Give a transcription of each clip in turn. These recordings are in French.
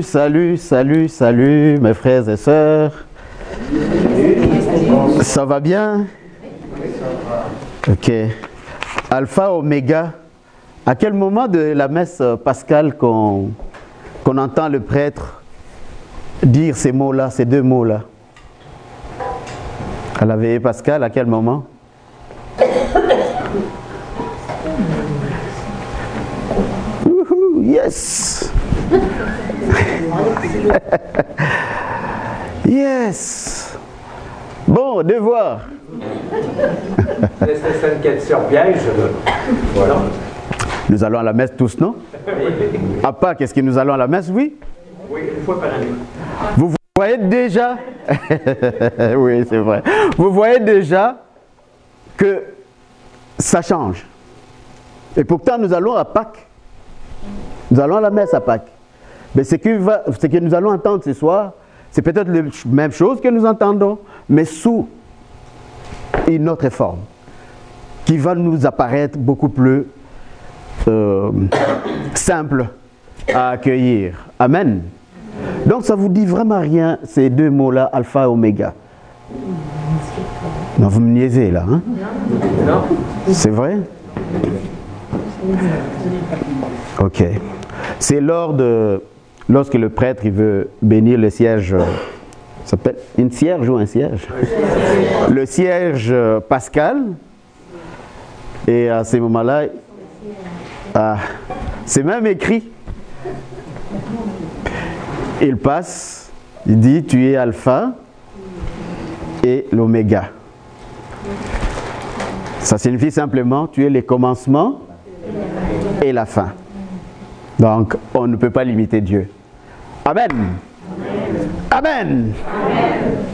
salut mes frères et sœurs. Ça va bien? Ok. Alpha, Oméga. À quel moment de la messe pascale qu'on entend le prêtre dire ces mots-là, ces deux mots-là? À la veillée pascale, à quel moment? Yes! Yes! Bon, devoir. C'est une question piège. Voilà. Nous allons à la messe tous, non? À Pâques, est-ce que nous allons à la messe? Oui. Oui, une fois par année. Vous voyez déjà? Oui, c'est vrai. Vous voyez déjà que ça change. Et pourtant, nous allons à Pâques. Nous allons à la messe à Pâques. Mais ce que nous allons entendre ce soir, c'est peut-être la même chose que nous entendons, mais sous une autre forme, qui va nous apparaître beaucoup plus simple à accueillir. Amen. Donc ça vous dit vraiment rien, ces deux mots-là, alpha et oméga. Non, vous me niaisez là, hein? Non. C'est vrai? Ok. C'est lorsque le prêtre il veut bénir le cierge, ça s'appelle une cierge ou un cierge? Le cierge pascal. Et à ces moments-là, c'est même écrit. Il passe, il dit tu es alpha et l'oméga. Ça signifie simplement tu es le commencement et la fin. Donc on ne peut pas limiter Dieu. Amen. Amen. Amen.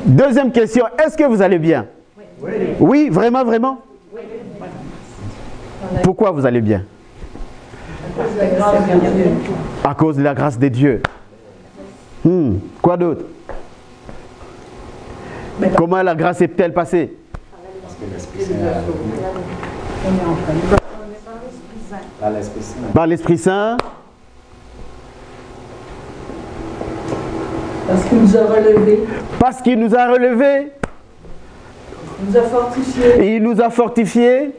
Deuxième question, est-ce que vous allez bien? Oui. Oui, vraiment, vraiment? Oui. Pourquoi vous allez bien? À cause de la grâce de Dieu. Quoi d'autre? Comment la grâce est-elle passée? Par l'Esprit Saint. Parce qu'il nous a relevés. Parce qu'il nous a relevés. Il nous a fortifiés. Il nous a fortifiés.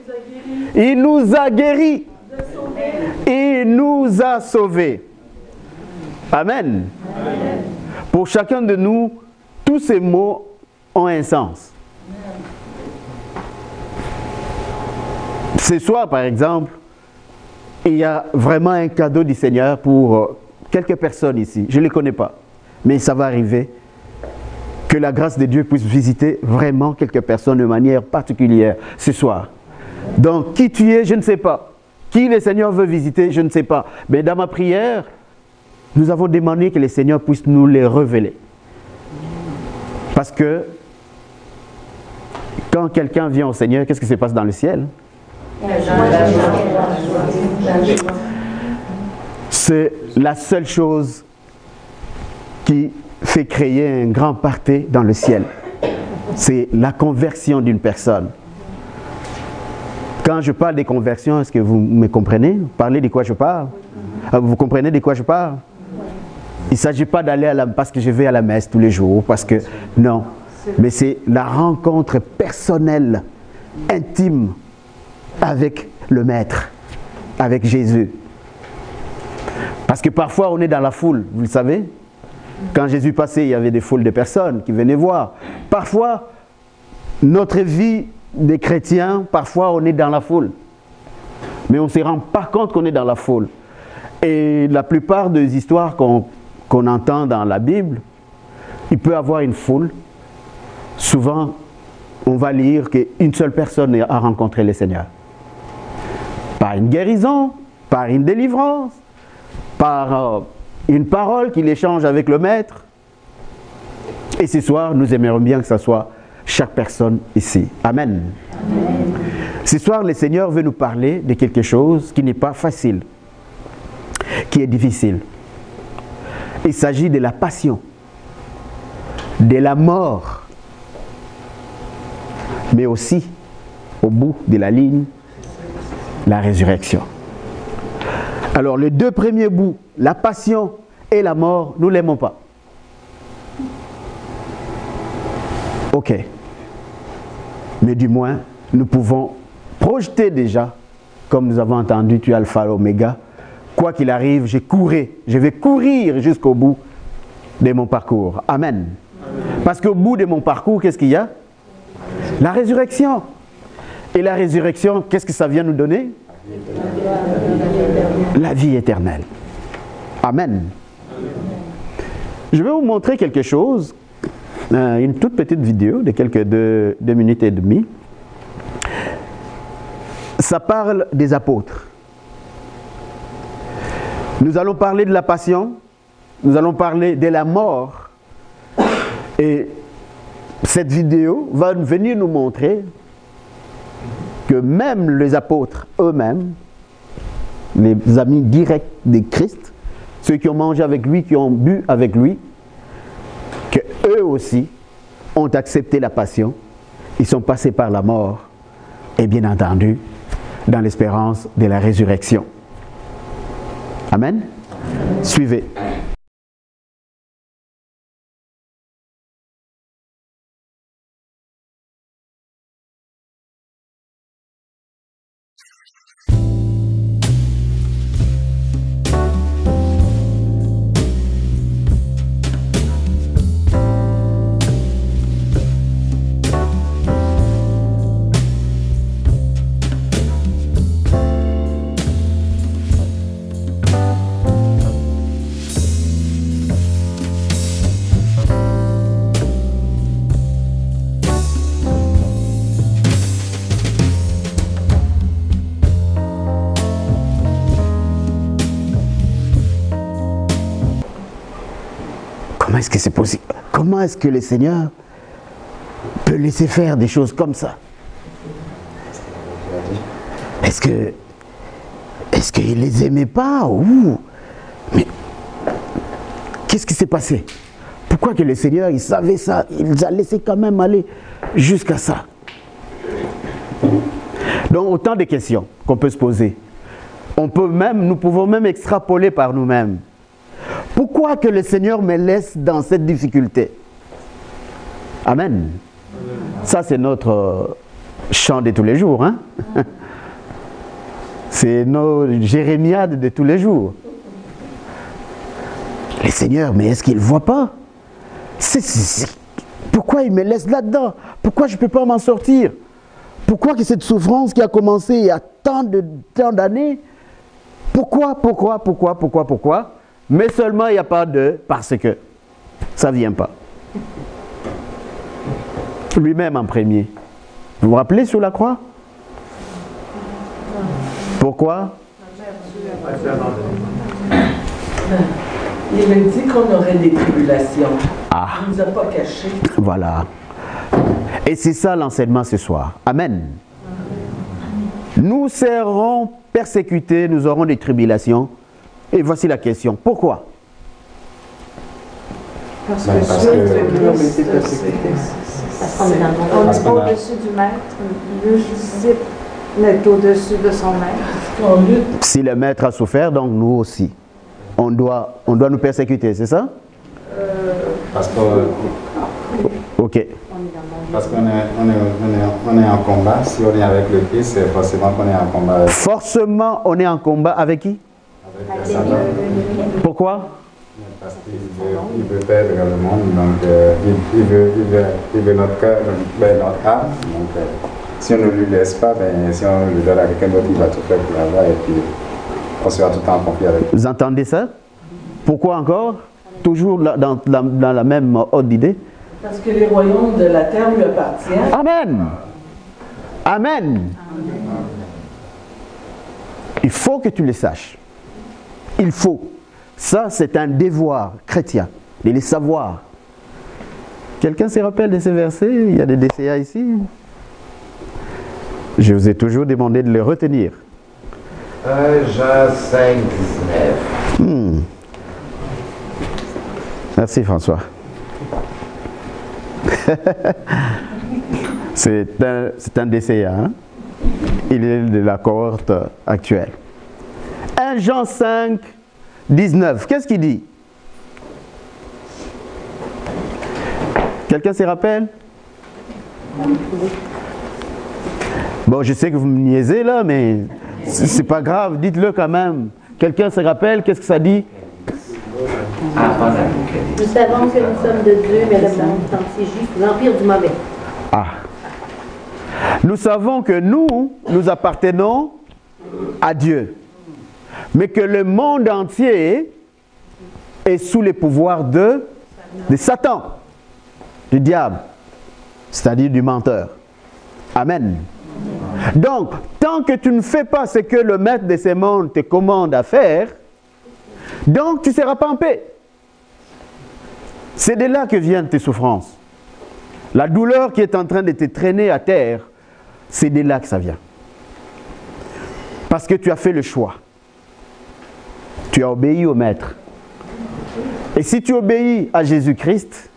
Il nous a guéris. Il nous a sauvés. Amen. Amen. Pour chacun de nous, tous ces mots ont un sens. Ce soir, par exemple, il y a vraiment un cadeau du Seigneur pour quelques personnes ici. Je ne les connais pas, mais ça va arriver que la grâce de Dieu puisse visiter vraiment quelques personnes de manière particulière ce soir. Donc, qui tu es, je ne sais pas. Qui le Seigneur veut visiter, je ne sais pas. Mais dans ma prière, nous avons demandé que le Seigneur puisse nous les révéler. Parce que quand quelqu'un vient au Seigneur, qu'est-ce qui se passe dans le ciel? C'est la seule chose qui fait créer un grand party dans le ciel. C'est la conversion d'une personne. Quand je parle des conversions, est-ce que vous me comprenez? Vous parlez de quoi je parle? Vous comprenez de quoi je parle? Il ne s'agit pas d'aller parce que je vais à la messe tous les jours, parce que non. Mais c'est la rencontre personnelle, intime, avec le Maître, avec Jésus. Parce que parfois on est dans la foule, vous le savez. Quand Jésus passait, il y avait des foules de personnes qui venaient voir. Parfois, notre vie des chrétiens, parfois on est dans la foule. Mais on ne se rend pas compte qu'on est dans la foule. Et la plupart des histoires qu'on entend dans la Bible, il peut y avoir une foule. Souvent, on va lire qu'une seule personne a rencontré le Seigneur. Par une guérison, par une délivrance, par une parole qu'il échange avec le Maître. Et ce soir, nous aimerions bien que ce soit chaque personne ici. Amen. Amen. Ce soir, le Seigneur veut nous parler de quelque chose qui n'est pas facile, qui est difficile. Il s'agit de la passion, de la mort, mais aussi, au bout de la ligne, la résurrection. Alors, les deux premiers bouts, la passion et la mort, nous ne l'aimons pas. Ok. Mais du moins, nous pouvons projeter déjà, comme nous avons entendu, tu es alpha et oméga. Quoi qu'il arrive, je vais courir jusqu'au bout de mon parcours. Amen. Parce qu'au bout de mon parcours, qu'est-ce qu'il y a? La résurrection. Et la résurrection, qu'est-ce que ça vient nous donner? La vie éternelle. Amen. Je vais vous montrer quelque chose, une toute petite vidéo de quelques 2 minutes et demie. Ça parle des apôtres. Nous allons parler de la passion, nous allons parler de la mort. Et cette vidéo va venir nous montrer que même les apôtres eux-mêmes, les amis directs de Christ, ceux qui ont mangé avec lui, qui ont bu avec lui, que eux aussi ont accepté la passion, ils sont passés par la mort et bien entendu dans l'espérance de la résurrection. Amen. Suivez. Comment est-ce que c'est possible? Comment est-ce que le Seigneur peut laisser faire des choses comme ça? Est-ce qu'il les aimait pas ou... Mais qu'est-ce qui s'est passé? Pourquoi que le Seigneur, il savait ça, il les a laissés quand même aller jusqu'à ça? Donc autant de questions qu'on peut se poser. Nous pouvons même extrapoler par nous-mêmes. Pourquoi que le Seigneur me laisse dans cette difficulté? Amen. Ça, c'est notre chant de tous les jours. Hein? C'est nos jérémiades de tous les jours. Le Seigneur, mais est-ce qu'il ne voit pas? Pourquoi il me laisse là-dedans? Pourquoi je ne peux pas m'en sortir? Pourquoi que cette souffrance qui a commencé il y a tant d'années? Pourquoi? Mais seulement il n'y a pas de parce que ça ne vient pas. Lui-même en premier. Vous vous rappelez sur la croix? Pourquoi? Il avait dit qu'on aurait des tribulations. Ah. Il ne nous a pas caché. Voilà. Et c'est ça l'enseignement ce soir. Amen. Nous serons persécutés, nous aurons des tribulations. Et voici la question. Pourquoi? Parce qu'on est au-dessus du maître, le disciple est au-dessus de son maître. Si le maître a souffert, donc nous aussi. On doit nous persécuter, c'est ça? Parce que... Ok. Parce qu'on est en combat. Si on est avec le Christ, c'est forcément qu'on est en combat avec... Forcément, on est en combat avec qui? Avec Satan. Pourquoi? Parce qu'il veut perdre le monde, donc il veut notre cœur, notre âme. Donc si on ne lui laisse pas, si on le donne à quelqu'un d'autre, il va tout faire pour l'avoir et puis on sera tout le temps en conflit avec lui. Vous entendez ça? Pourquoi encore? Toujours dans la même ordre d'idée? Parce que les royaumes de la terre lui appartiennent. Amen. Amen. Il faut que tu le saches. Il faut. Ça, c'est un devoir chrétien, de les savoir. Quelqu'un se rappelle de ces versets? Il y a des DCA ici. Je vous ai toujours demandé de les retenir. Jean 5, 19. Merci François. C'est un DCA. Hein? Il est de la cohorte actuelle. 1 Jean 5, 19. Qu'est-ce qu'il dit? Quelqu'un se rappelle? Bon, je sais que vous me niaisez là, mais c'est pas grave, dites-le quand même. Quelqu'un se rappelle? Qu'est-ce que ça dit? Nous savons que nous sommes de Dieu, mais le monde entier gît sous l'empire du mauvais. Ah. Nous savons que nous appartenons à Dieu, mais que le monde entier est sous les pouvoirs de Satan, du diable, c'est-à-dire du menteur. Amen. Donc, tant que tu ne fais pas ce que le maître de ces mondes te commande à faire, donc tu ne seras pas en paix. C'est de là que viennent tes souffrances. La douleur qui est en train de te traîner à terre, c'est de là que ça vient. Parce que tu as fait le choix. Tu as obéi au maître. Et si tu obéis à Jésus-Christ,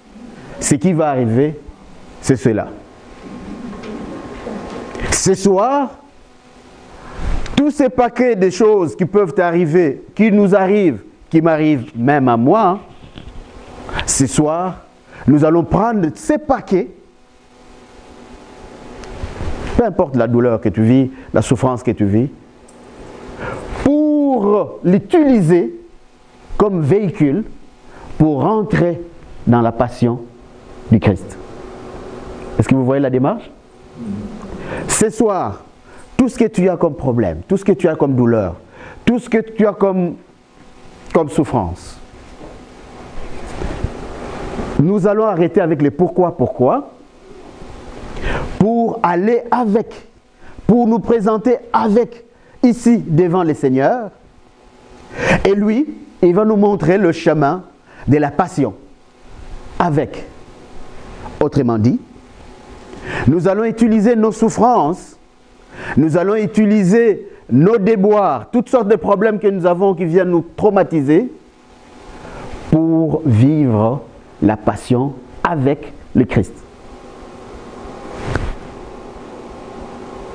ce qui va arriver, c'est cela. Ce soir, tous ces paquets de choses qui peuvent t'arriver, qui nous arrivent, qui m'arrivent même à moi, ce soir, nous allons prendre ces paquets, peu importe la douleur que tu vis, la souffrance que tu vis, pour l'utiliser comme véhicule pour rentrer dans la passion du Christ. Est-ce que vous voyez la démarche? Ce soir, tout ce que tu as comme problème, tout ce que tu as comme douleur, tout ce que tu as comme souffrance, nous allons arrêter avec les pourquoi pour aller avec, pour nous présenter avec ici devant le Seigneur. Et lui, il va nous montrer le chemin de la passion avec. Autrement dit, nous allons utiliser nos souffrances, nous allons utiliser nos déboires, toutes sortes de problèmes que nous avons qui viennent nous traumatiser pour vivre la passion avec le Christ.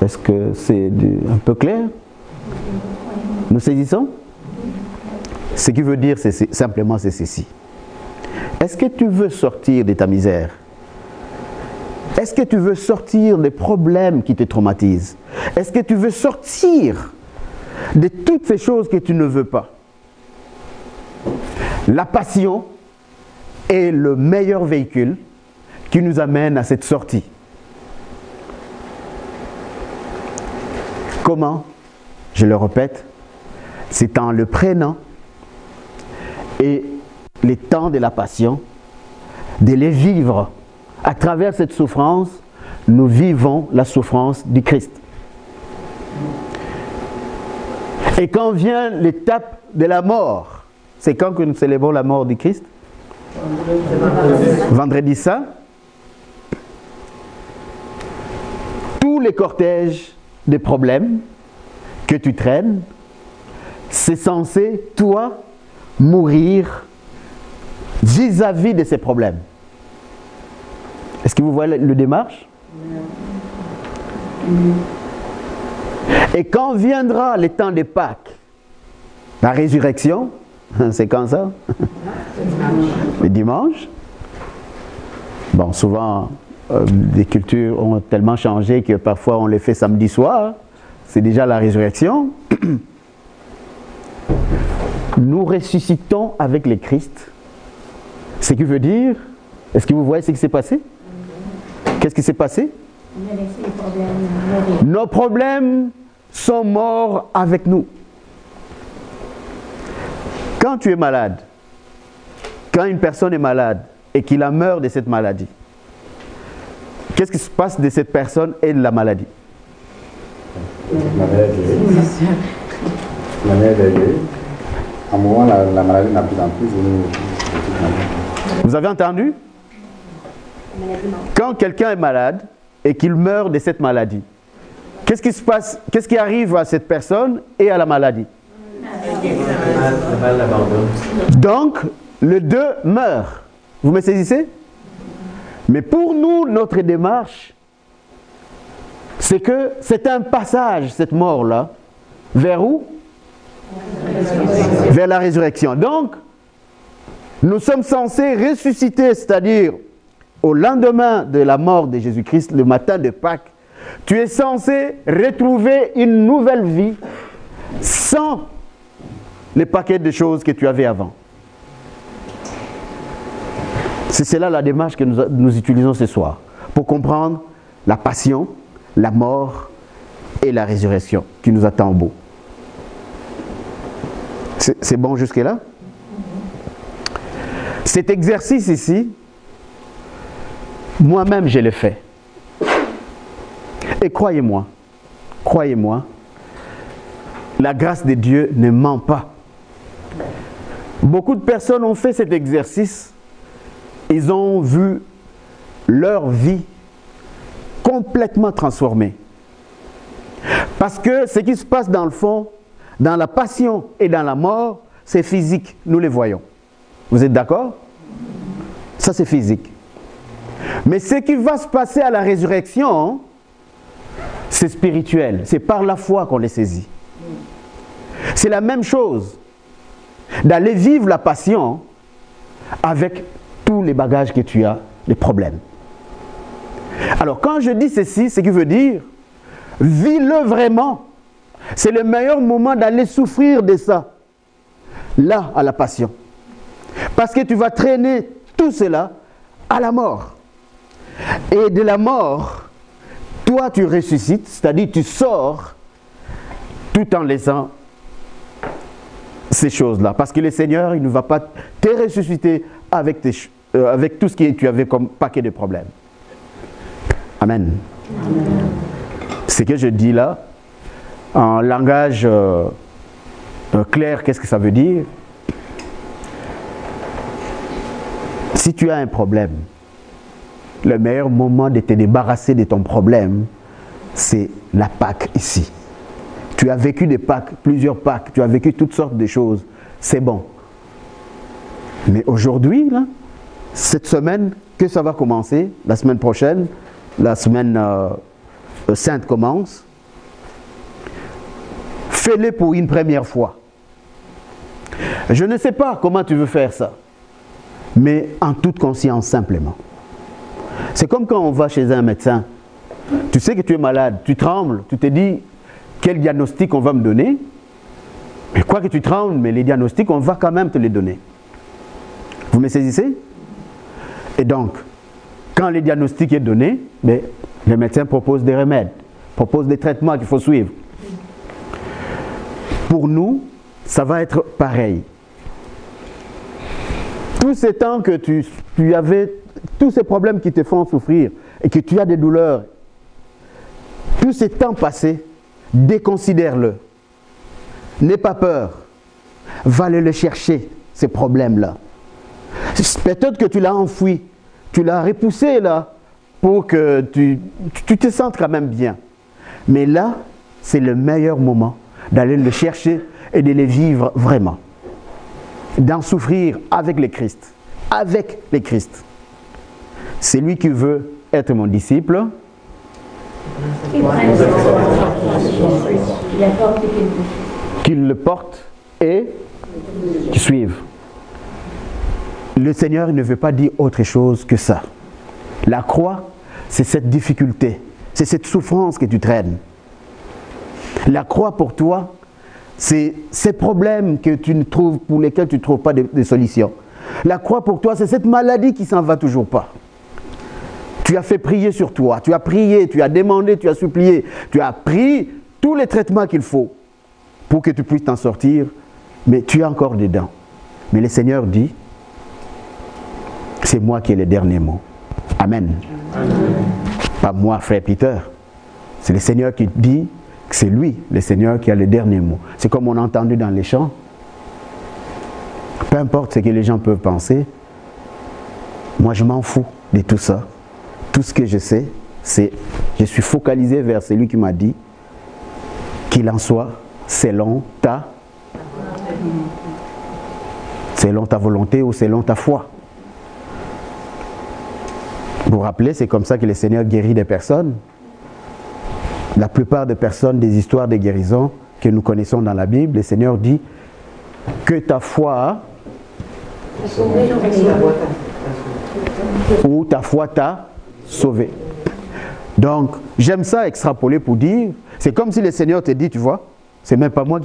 Est-ce que c'est un peu clair? Nous saisissons? Ce qui veut dire, c'est simplement c'est ceci. Est-ce que tu veux sortir de ta misère? Est-ce que tu veux sortir des problèmes qui te traumatisent? Est-ce que tu veux sortir de toutes ces choses que tu ne veux pas? La passion est le meilleur véhicule qui nous amène à cette sortie. Comment? Je le répète, c'est en le prenant et les temps de la passion, de les vivre. À travers cette souffrance, nous vivons la souffrance du Christ. Et quand vient l'étape de la mort, c'est quand que nous célébrons la mort du Christ? Vendredi Saint. Tous les cortèges de problèmes que tu traînes, c'est censé, toi, mourir vis-à-vis de ces problèmes. Est-ce que vous voyez le démarche? Et quand viendra le temps de Pâques, la résurrection, c'est quand ça? Le dimanche. Bon, souvent, les cultures ont tellement changé que parfois on les fait samedi soir. C'est déjà la résurrection. Nous ressuscitons avec le Christ. Ce qui veut dire, est-ce que vous voyez ce qui s'est passé? Qu'est-ce qui s'est passé? Nos problèmes sont morts avec nous. Quand tu es malade, quand une personne est malade et qu'il a meurt de cette maladie, qu'est-ce qui se passe de cette personne et de la maladie? La maladie est guérie. À un moment, la maladie n'a plus d'emprise. Vous avez entendu? Quand quelqu'un est malade et qu'il meurt de cette maladie, qu'est-ce qui se passe? Qu'est-ce qui arrive à cette personne et à la maladie? Donc, le deux meurt. Vous me saisissez? Mais pour nous, notre démarche, c'est que c'est un passage, cette mort-là, vers où? Vers la résurrection. Donc, nous sommes censés ressusciter, c'est-à-dire au lendemain de la mort de Jésus-Christ, le matin de Pâques, tu es censé retrouver une nouvelle vie sans les paquets de choses que tu avais avant. C'est cela la démarche que nous utilisons ce soir, pour comprendre la passion, la mort et la résurrection qui nous attend au bout. C'est bon jusque-là? Cet exercice ici, moi-même je l'ai fait. Et croyez-moi, la grâce de Dieu ne ment pas. Beaucoup de personnes ont fait cet exercice. Ils ont vu leur vie complètement transformée. Parce que ce qui se passe dans le fond, dans la passion et dans la mort, c'est physique, nous les voyons. Vous êtes d'accord? Ça c'est physique. Mais ce qui va se passer à la résurrection, c'est spirituel. C'est par la foi qu'on les saisit. C'est la même chose d'aller vivre la passion avec tous les bagages que tu as, les problèmes. Alors quand je dis ceci, ce qui veut dire, vis-le vraiment. C'est le meilleur moment d'aller souffrir de ça, là, à la passion. Parce que tu vas traîner tout cela à la mort. Et de la mort, toi tu ressuscites, c'est-à-dire tu sors tout en laissant ces choses-là. Parce que le Seigneur, il ne va pas te ressusciter avec tout ce que tu avais comme paquet de problèmes. Amen. Amen. Ce que je dis là, en langage clair, qu'est-ce que ça veut dire? Si tu as un problème, le meilleur moment de te débarrasser de ton problème, c'est la Pâque ici. Tu as vécu des Pâques, plusieurs Pâques, tu as vécu toutes sortes de choses, c'est bon. Mais aujourd'hui, là, cette semaine, que ça va commencer, la semaine prochaine, la semaine sainte commence, fais-le pour une première fois. Je ne sais pas comment tu veux faire ça, mais en toute conscience simplement. C'est comme quand on va chez un médecin. Tu sais que tu es malade, tu trembles, tu te dis quel diagnostic on va me donner. Mais quoi que tu trembles, mais les diagnostics, on va quand même te les donner. Vous me saisissez? Et donc, quand le diagnostic est donné, mais le médecin propose des remèdes, propose des traitements qu'il faut suivre. Pour nous, ça va être pareil. Tous ces temps que tu avais, tous ces problèmes qui te font souffrir et que tu as des douleurs, tous ces temps passés, déconsidère-le. N'aie pas peur. Va aller le chercher, ces problèmes-là. Peut-être que tu l'as enfoui, tu l'as repoussé là, pour que tu te sentes quand même bien. Mais là, c'est le meilleur moment d'aller le chercher et de le vivre vraiment. D'en souffrir avec le Christ. Avec le Christ. C'est lui qui veut être mon disciple. Qu'il le porte et qu'il suive. Le Seigneur ne veut pas dire autre chose que ça. La croix, c'est cette difficulté, c'est cette souffrance que tu traînes. La croix pour toi, c'est ces problèmes que tu ne trouves, pour lesquels tu ne trouves pas de solution. La croix pour toi, c'est cette maladie qui ne s'en va toujours pas. Tu as fait prier sur toi, tu as prié, tu as demandé, tu as supplié, tu as pris tous les traitements qu'il faut pour que tu puisses t'en sortir, mais tu es encore dedans. Mais le Seigneur dit, c'est moi qui ai le dernier mot. Amen. Amen. Pas moi, frère Peter. C'est le Seigneur qui dit que c'est lui, le Seigneur, qui a le dernier mot. C'est comme on a entendu dans les chants. Peu importe ce que les gens peuvent penser, moi je m'en fous de tout ça. Tout ce que je sais, c'est je suis focalisé vers celui qui m'a dit qu'il en soit selon ta volonté ou selon ta foi. Vous vous rappelez, c'est comme ça que le Seigneur guérit des personnes. La plupart des personnes, des histoires de guérison que nous connaissons dans la Bible, le Seigneur dit que ta foi Ou ta foi t'a sauvé. Donc, j'aime ça extrapoler pour dire, c'est comme si le Seigneur te dit, tu vois, c'est même pas moi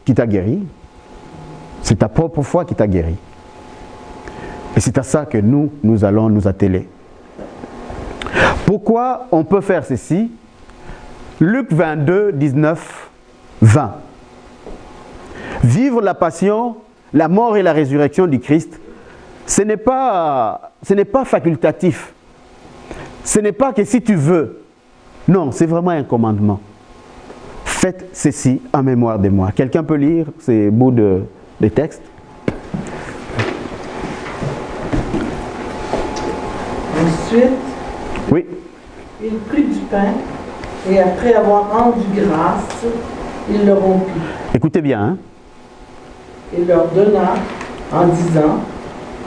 qui t'a guéri, c'est ta propre foi qui t'a guéri. Et c'est à ça que nous allons nous atteler. Pourquoi on peut faire ceci? Luc 22, 19, 20. Vivre la passion, la mort et la résurrection du Christ, ce n'est pas facultatif. Ce n'est pas que si tu veux. Non, c'est vraiment un commandement. Faites ceci en mémoire de moi. Quelqu'un peut lire ces bouts de texte? Ensuite, Oui. il prit du pain et après avoir rendu grâce, il le rompit Écoutez bien, hein? et leur donna en disant,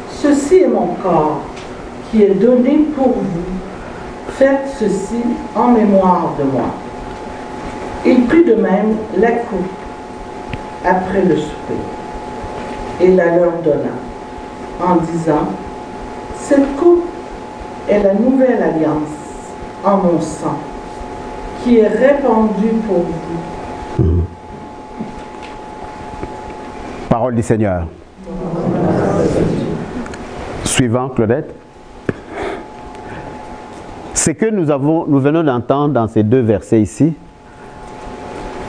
ceci est mon corps qui est donné pour vous. Faites ceci en mémoire de moi. Il prit de même la coupe après le souper et la leur donna en disant, cette coupe est la nouvelle alliance en mon sang qui est répandue pour vous. Parole du Seigneur. Suivant, Claudette. Ce que nous venons d'entendre dans ces deux versets ici,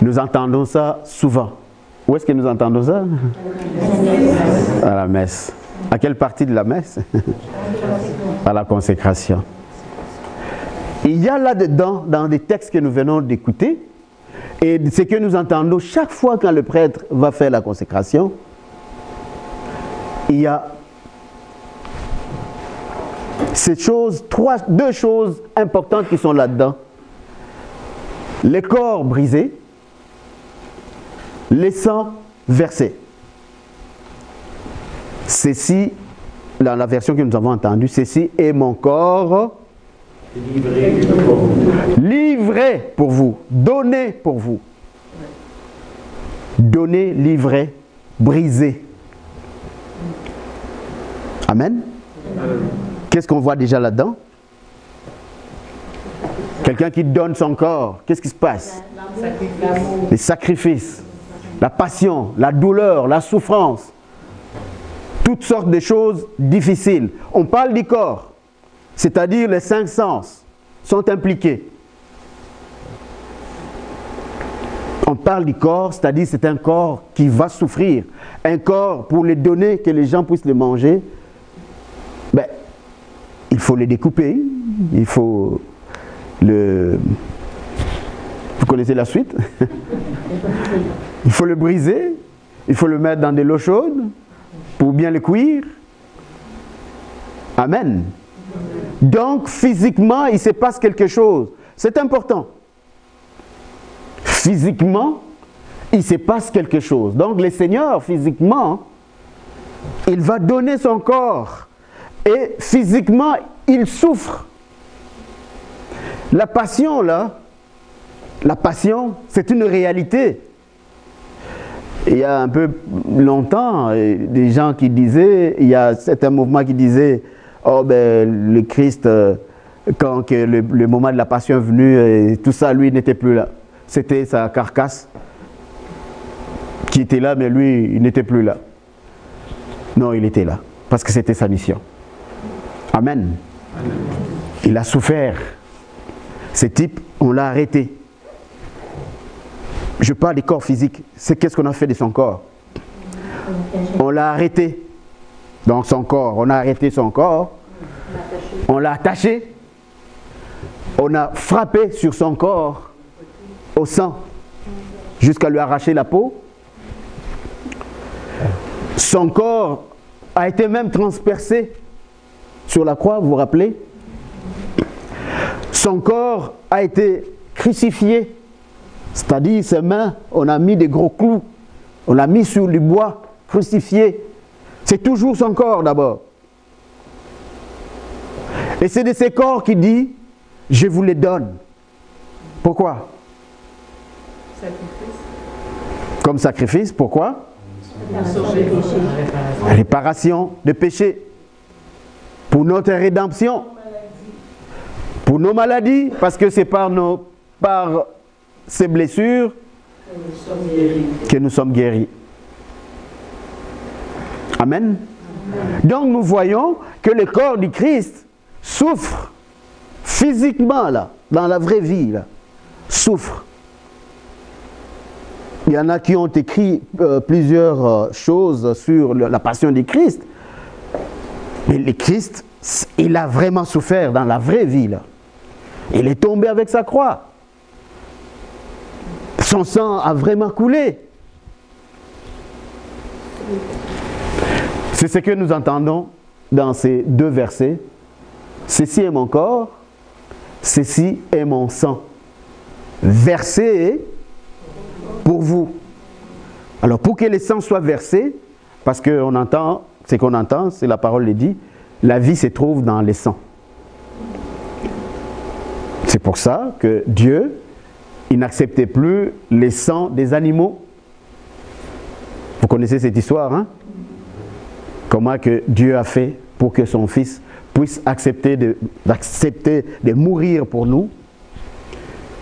nous entendons ça souvent. Où est-ce que nous entendons ça? À la messe. À quelle partie de la messe? À la consécration. Il y a là-dedans, dans les textes que nous venons d'écouter, et ce que nous entendons chaque fois quand le prêtre va faire la consécration, il y a deux choses importantes qui sont là-dedans. Les corps brisés, les sangs versés. Ceci, dans la version que nous avons entendue, ceci est mon corps livré pour vous, donné pour vous. Donné, livré, brisé. Amen. Qu'est-ce qu'on voit déjà là-dedans? Quelqu'un qui donne son corps, qu'est-ce qui se passe? Les sacrifices, la passion, la douleur, la souffrance, toutes sortes de choses difficiles. On parle du corps, c'est-à-dire les 5 sens sont impliqués. On parle du corps, c'est-à-dire c'est un corps qui va souffrir. Un corps pour les donner, que les gens puissent les manger, ben, il faut les découper, il faut le... Vous connaissez la suite? Il faut le briser, il faut le mettre dans de l'eau chaude pour bien le cuire. Amen. Donc physiquement, il se passe quelque chose. C'est important. Physiquement, il se passe quelque chose. Donc le Seigneur, physiquement, il va donner son corps. Et physiquement, il souffre. La passion, là, la passion, c'est une réalité. Il y a un peu longtemps, des gens qui disaient, il y a certains mouvements qui disaient, oh ben le Christ, quand que le moment de la passion est venu, tout ça, lui, n'était plus là. C'était sa carcasse qui était là, mais lui, il n'était plus là. Non, il était là, parce que c'était sa mission. Amen. Il a souffert. Ce type, on l'a arrêté. Je parle des corps physiques. C'est qu'est-ce qu'on a fait de son corps? On l'a arrêté. Donc son corps, on a arrêté son corps. On l'a attaché. On a frappé sur son corps au sang jusqu'à lui arracher la peau. Son corps a été même transpercé sur la croix, vous vous rappelez? Son corps a été crucifié. C'est-à-dire, ses mains, on a mis des gros clous, on l'a mis sur du bois, crucifié. C'est toujours son corps d'abord. Et c'est de ces corps qui dit, je vous les donne. Pourquoi? Sacrifice. Comme sacrifice, pourquoi? Réparation de péché. Pour notre rédemption. Pour nos maladies, parce que c'est par ces blessures que nous sommes guéris. Amen. Donc nous voyons que le corps du Christ souffre physiquement, là, dans la vraie vie, là, souffre. Il y en a qui ont écrit plusieurs choses sur la passion du Christ. Mais le Christ, il a vraiment souffert dans la vraie vie, là. Il est tombé avec sa croix. Son sang a vraiment coulé. C'est ce que nous entendons dans ces deux versets. Ceci est mon corps, ceci est mon sang, versé pour vous. Alors pour que le sang soit versé, parce qu'on entend, ce qu'on entend, c'est la parole le dit, la vie se trouve dans le sang. C'est pour ça que Dieu, il n'acceptait plus les sangs des animaux. Vous connaissez cette histoire, hein? Comment que Dieu a fait pour que son Fils puisse accepter de mourir pour nous.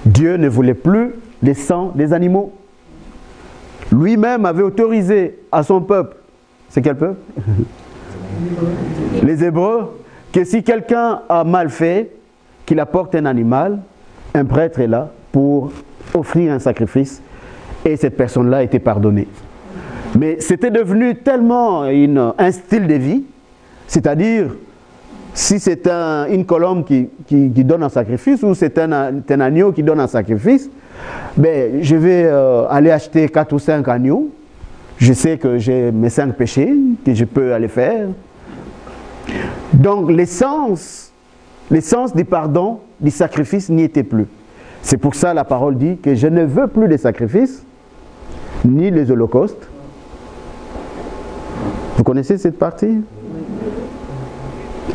Dieu ne voulait plus les sangs des animaux. Lui-même avait autorisé à son peuple, c'est quel peuple? Les Hébreux, que si quelqu'un a mal fait, qu'il apporte un animal, un prêtre est là pour offrir un sacrifice et cette personne-là a été pardonnée. Mais c'était devenu tellement un style de vie, c'est-à-dire si c'est une colombe qui donne un sacrifice ou c'est un agneau qui donne un sacrifice, ben, je vais aller acheter 4 ou 5 agneaux. Je sais que j'ai mes 5 péchés que je peux aller faire. Donc l'essence du pardon, du sacrifice n'y était plus. C'est pour ça la parole dit que je ne veux plus les sacrifices, ni les holocaustes. Vous connaissez cette partie?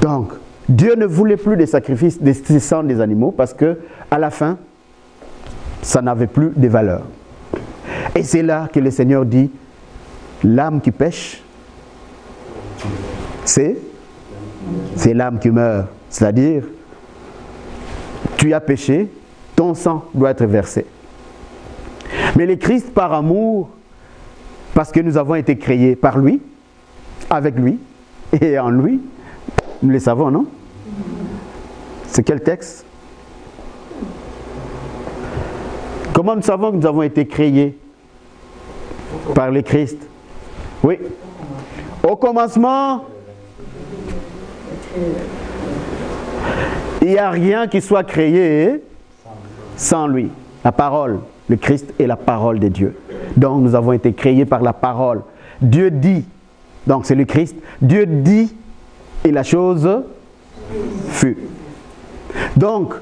Donc, Dieu ne voulait plus des sacrifices, des sangs des animaux, parce que à la fin, ça n'avait plus de valeur. Et c'est là que le Seigneur dit, l'âme qui pêche, c'est l'âme qui meurt. C'est-à-dire, tu as péché, ton sang doit être versé. Mais le Christ, par amour, parce que nous avons été créés par lui, avec lui et en lui, nous le savons, non? C'est quel texte? Comment nous savons que nous avons été créés par le Christ? Oui. Au commencement, il n'y a rien qui soit créé sans lui. La parole, le Christ est la parole de Dieu. Donc nous avons été créés par la parole. Dieu dit, donc c'est le Christ, Dieu dit et la chose fut. Donc,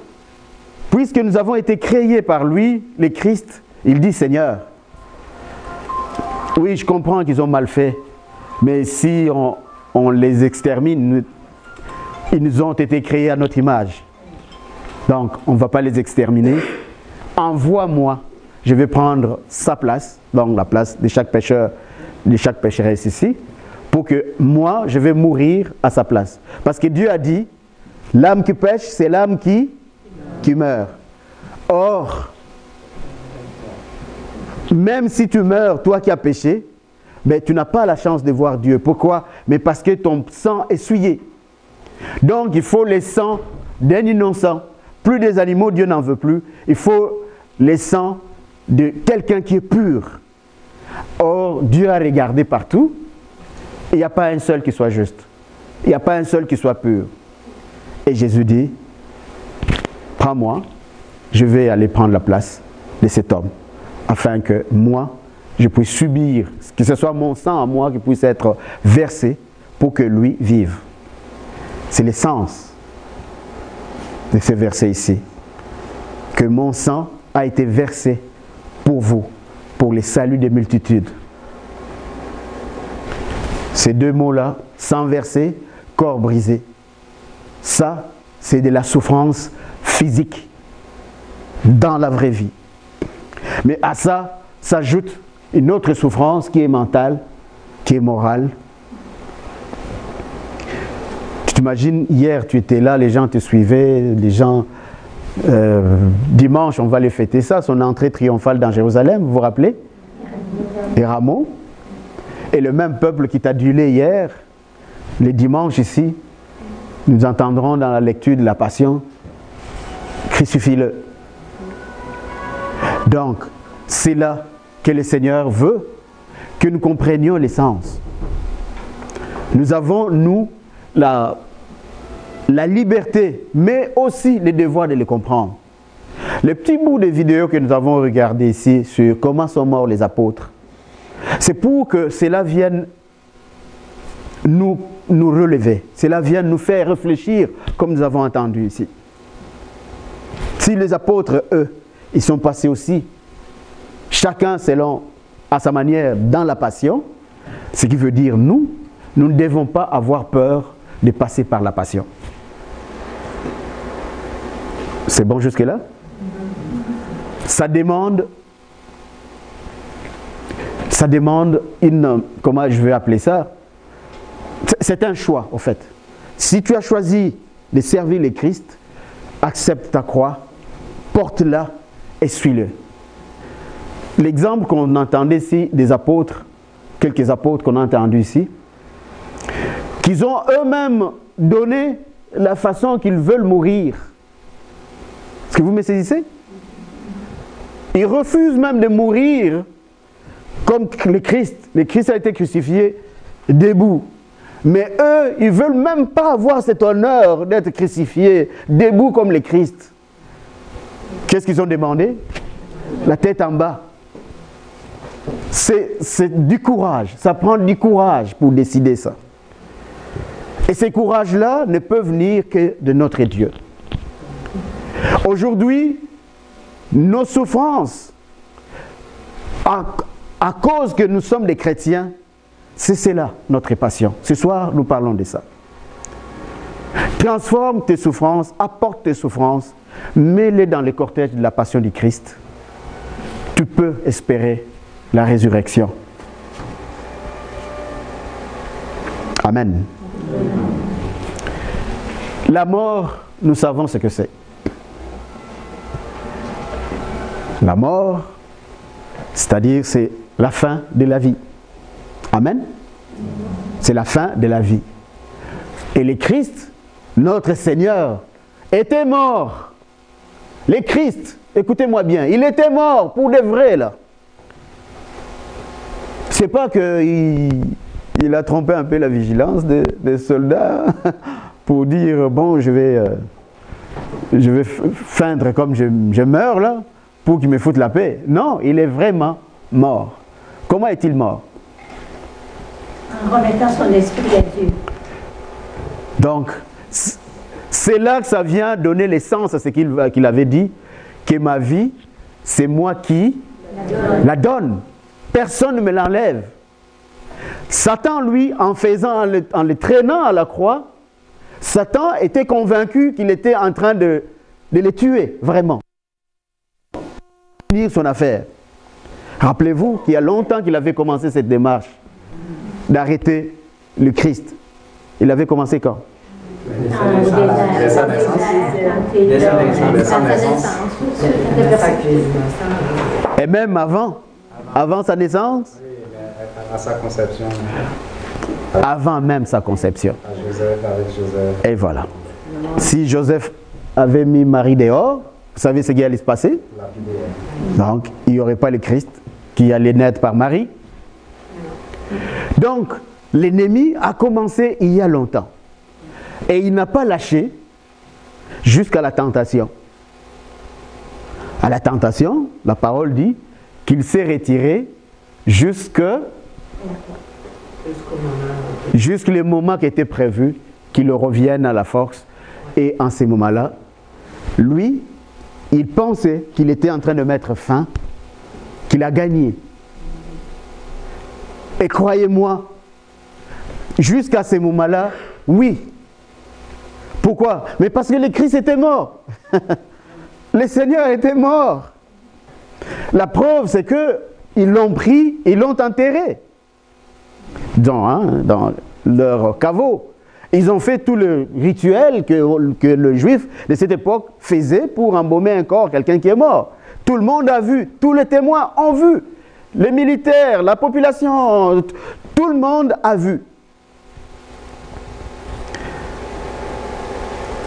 puisque nous avons été créés par lui, le Christ, il dit Seigneur, oui je comprends qu'ils ont mal fait, mais si on les extermine, ils nous ont été créés à notre image. Donc on ne va pas les exterminer. Envoie-moi, je vais prendre sa place, donc la place de chaque pécheur, de chaque pécheresse ici, pour que moi, je vais mourir à sa place. Parce que Dieu a dit, l'âme qui pêche, c'est l'âme qui meurt. Or, même si tu meurs, toi qui as péché, ben, tu n'as pas la chance de voir Dieu. Pourquoi? Mais parce que ton sang est souillé. Donc, il faut les sangs d'un innocent. Plus des animaux, Dieu n'en veut plus. Il faut les sangs de quelqu'un qui est pur. Or, Dieu a regardé partout. Il n'y a pas un seul qui soit juste. Il n'y a pas un seul qui soit pur. Et Jésus dit, prends-moi, je vais aller prendre la place de cet homme. Afin que moi, je puisse subir, que ce soit mon sang à moi qui puisse être versé pour que lui vive. C'est l'essence de ce verset ici. Que mon sang a été versé pour vous, pour le salut des multitudes. Ces deux mots-là, sang versé, corps brisé. Ça, c'est de la souffrance physique dans la vraie vie. Mais à ça, s'ajoute une autre souffrance qui est mentale, qui est morale. Tu J'imagine, hier, tu étais là, les gens te suivaient, les gens... dimanche, on va les fêter ça, son entrée triomphale dans Jérusalem, vous vous rappelez? Les rameaux. Et le même peuple qui t'adulait hier, les dimanches ici, nous entendrons dans la lecture de la Passion, crucifie-le. Donc, c'est là que le Seigneur veut que nous comprenions l'essence. Nous avons, nous, la liberté, mais aussi le devoir de les comprendre. Le petit bout de vidéo que nous avons regardé ici sur comment sont morts les apôtres, c'est pour que cela vienne nous relever, cela vienne nous faire réfléchir comme nous avons entendu ici. Si les apôtres, eux, ils sont passés aussi, chacun selon à sa manière dans la passion, ce qui veut dire nous ne devons pas avoir peur de passer par la passion. C'est bon jusque-là? Ça demande une, comment je vais appeler ça? C'est un choix, en fait. Si tu as choisi de servir le Christ, accepte ta croix, porte-la et suis-le. L'exemple qu'on entendait ici des apôtres, quelques apôtres qu'on a entendus ici, qu'ils ont eux-mêmes donné la façon qu'ils veulent mourir. Est-ce que vous me saisissez? Ils refusent même de mourir comme le Christ. Le Christ a été crucifié debout. Mais eux, ils ne veulent même pas avoir cet honneur d'être crucifiés debout comme le Christ. Qu'est-ce qu'ils ont demandé? La tête en bas. C'est du courage. Ça prend du courage pour décider ça. Et ces courages-là ne peuvent venir que de notre Dieu. Aujourd'hui, nos souffrances, à cause que nous sommes des chrétiens, c'est cela notre passion. Ce soir, nous parlons de ça. Transforme tes souffrances, apporte tes souffrances, mets-les dans le cortège de la passion du Christ. Tu peux espérer la résurrection. Amen. La mort, nous savons ce que c'est. La mort, c'est-à-dire c'est la fin de la vie. Amen. C'est la fin de la vie. Et le Christ, notre Seigneur, était mort. Le Christ, écoutez-moi bien, il était mort pour de vrai là. C'est pas qu'il a trompé un peu la vigilance des soldats pour dire bon je vais feindre comme je meurs là pour qu'il me foute la paix. Non, il est vraiment mort. Comment est-il mort? En remettant son esprit à Dieu. Donc, c'est là que ça vient donner l'essence à ce qu'il avait dit, que ma vie, c'est moi qui la donne. Personne ne me l'enlève. Satan, lui, en le traînant à la croix, Satan était convaincu qu'il était en train de les tuer, vraiment. Finir son affaire. Rappelez-vous qu'il y a longtemps qu'il avait commencé cette démarche d'arrêter le Christ. Il avait commencé quand? Dès sa naissance. Et même avant sa naissance? Oui, à sa conception. Avant même sa conception. Avec Joseph. Et voilà. Si Joseph avait mis Marie dehors, vous savez ce qui allait se passer? Donc, il n'y aurait pas le Christ qui allait naître par Marie. Donc, l'ennemi a commencé il y a longtemps. Et il n'a pas lâché jusqu'à la tentation. À la tentation, la parole dit qu'il s'est retiré jusqu'au moment qui était prévu, qu'il revienne à la force. Et en ces moments-là, lui, il pensait qu'il était en train de mettre fin, qu'il a gagné. Et croyez-moi, jusqu'à ces moments-là, oui. Pourquoi? Mais parce que le Christ était mort. Le Seigneur était mort. La preuve, c'est qu'ils l'ont pris, ils l'ont enterré dans leur caveau. Ils ont fait tout le rituel que le juif de cette époque faisait pour embaumer un corps, quelqu'un qui est mort. Tout le monde a vu, tous les témoins ont vu. Les militaires, la population, tout le monde a vu.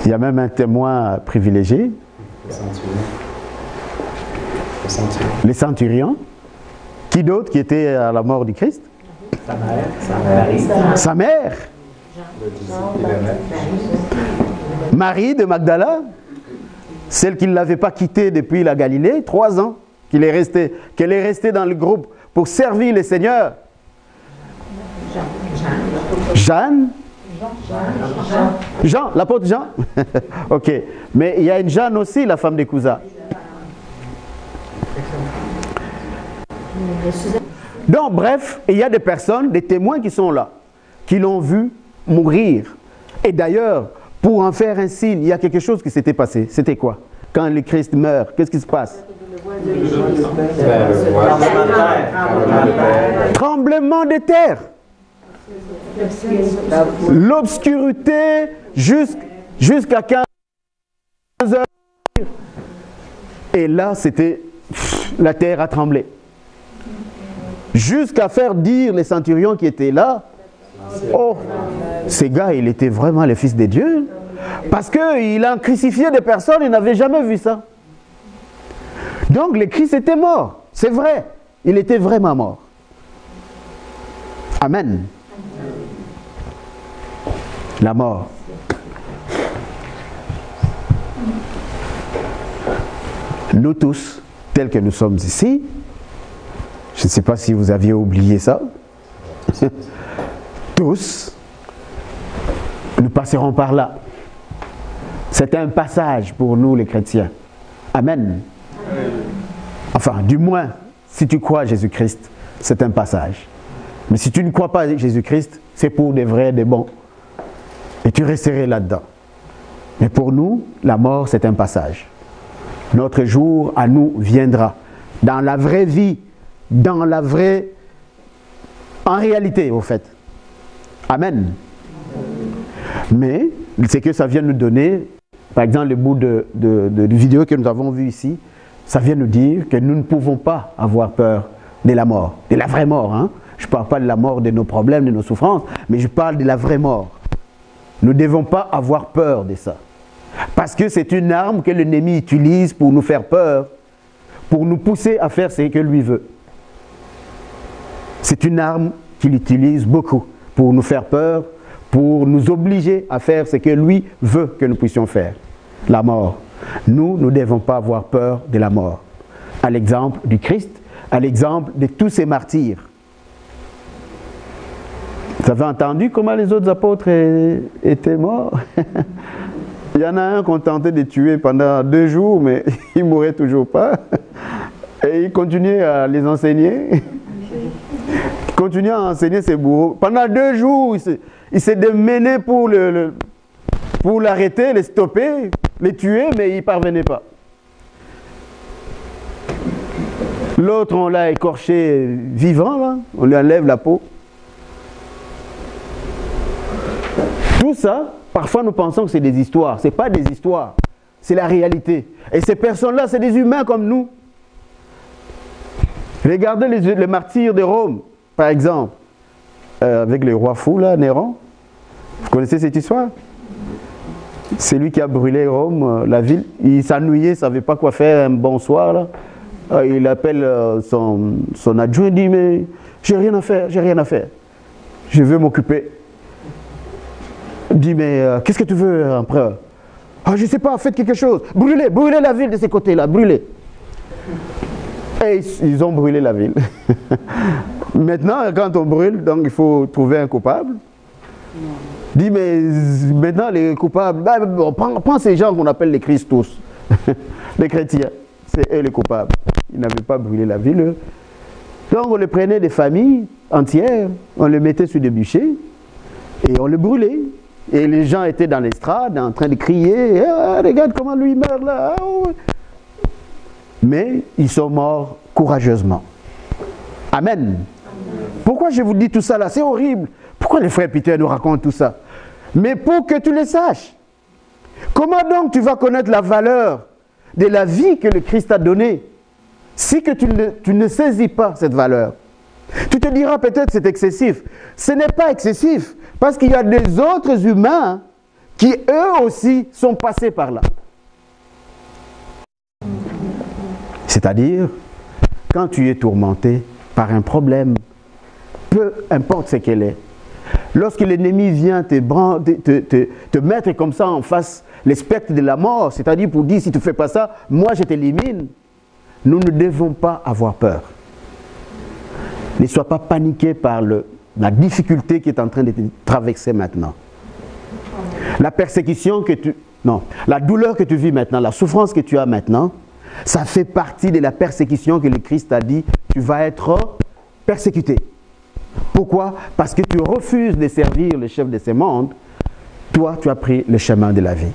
Il y a même un témoin privilégié. Les centurions. Qui d'autre qui était à la mort du Christ? Sa mère. Marie de Magdala, celle qui ne l'avait pas quitté depuis la Galilée, 3 ans, qu'elle est restée dans le groupe pour servir le Seigneur. Jeanne. Jean, l'apôtre Jean. Ok. Mais il y a une Jeanne aussi, la femme de Kouza. Donc, bref, il y a des personnes, des témoins qui sont là, qui l'ont vu mourir. Et d'ailleurs, pour en faire un signe, il y a quelque chose qui s'était passé. C'était quoi? Quand le Christ meurt, qu'est-ce qui se passe? Tremblement de terre. L'obscurité jusqu'à 15 heures. Et là, c'était... La terre a tremblé. Jusqu'à faire dire les centurions qui étaient là, oh, ces gars, il était vraiment le Fils de Dieu. Parce qu'il a crucifié des personnes, il n'avait jamais vu ça. Donc le Christ était mort, c'est vrai. Il était vraiment mort. Amen. La mort. Nous tous, tels que nous sommes ici, je ne sais pas si vous aviez oublié ça, tous, nous passerons par là. C'est un passage pour nous les chrétiens. Amen. Enfin, du moins, si tu crois à Jésus-Christ, c'est un passage. Mais si tu ne crois pas à Jésus-Christ, c'est pour des vrais, des bons. Et tu resterais là-dedans. Mais pour nous, la mort, c'est un passage. Notre jour à nous viendra. Dans la vraie vie, dans la vraie... En réalité, au fait. Amen. Mais, c'est que ça vient nous donner, par exemple, le bout de vidéo que nous avons vu ici, ça vient nous dire que nous ne pouvons pas avoir peur de la mort, de la vraie mort. Hein? Je ne parle pas de la mort de nos problèmes, de nos souffrances, mais je parle de la vraie mort. Nous ne devons pas avoir peur de ça. Parce que c'est une arme que l'ennemi utilise pour nous faire peur, pour nous pousser à faire ce que lui veut. C'est une arme qu'il utilise beaucoup pour nous faire peur, pour nous obliger à faire ce que lui veut que nous puissions faire. La mort. Nous ne devons pas avoir peur de la mort. À l'exemple du Christ, à l'exemple de tous ces martyrs. Vous avez entendu comment les autres apôtres étaient morts? Il y en a un qu'on tentait de tuer pendant 2 jours, mais il ne mourait toujours pas. Et il continuait à les enseigner. Il continuait à enseigner ses bourreaux. Pendant 2 jours, il s'est démené pour l'arrêter, les stopper, les tuer, mais il n'y parvenait pas. L'autre, on l'a écorché vivant, là. On lui enlève la peau. Tout ça, parfois nous pensons que c'est des histoires. Ce n'est pas des histoires, c'est la réalité. Et ces personnes-là, c'est des humains comme nous. Regardez les martyrs de Rome, par exemple, avec le roi fou, là, Néron. Vous connaissez cette histoire? C'est lui qui a brûlé Rome, la ville. Il s'ennuyait, il ne savait pas quoi faire un bon soir. Là. Il appelle son adjoint, il dit, mais j'ai rien à faire, j'ai rien à faire. Je veux m'occuper. Il dit, mais qu'est-ce que tu veux, empereur? Ah, je ne sais pas, faites quelque chose. Brûlez, brûlez la ville de ces côtés-là, brûlez. Et ils ont brûlé la ville. Maintenant, quand on brûle, donc il faut trouver un coupable. Il dit, mais maintenant les coupables, bon, prends ces gens qu'on appelle les Christos, les chrétiens, c'est eux les coupables. Ils n'avaient pas brûlé la ville. Donc on les prenait des familles entières, on les mettait sur des bûchers et on les brûlait. Et les gens étaient dans l'estrade en train de crier, ah, regarde comment lui meurt là. Ah, ouais. Mais ils sont morts courageusement. Amen. Pourquoi je vous dis tout ça là? C'est horrible. Pourquoi les frères Peter nous racontent tout ça? mais pour que tu le saches. Comment donc tu vas connaître la valeur de la vie que le Christ t'a donnée si que tu ne saisis pas cette valeur? Tu te diras peut-être c'est excessif. Ce n'est pas excessif parce qu'il y a des autres humains qui eux aussi sont passés par là. C'est-à-dire, quand tu es tourmenté par un problème, peu importe ce qu'elle est, lorsque l'ennemi vient te mettre comme ça en face le spectre de la mort, c'est-à-dire pour dire si tu ne fais pas ça, moi je t'élimine, nous ne devons pas avoir peur. Ne sois pas paniqué par la difficulté qui est en train de te traverser maintenant. La persécution la douleur que tu vis maintenant, la souffrance que tu as maintenant, ça fait partie de la persécution que le Christ a dit, tu vas être persécuté. Pourquoi? Parce que tu refuses de servir le chef de ce monde, toi tu as pris le chemin de la vie.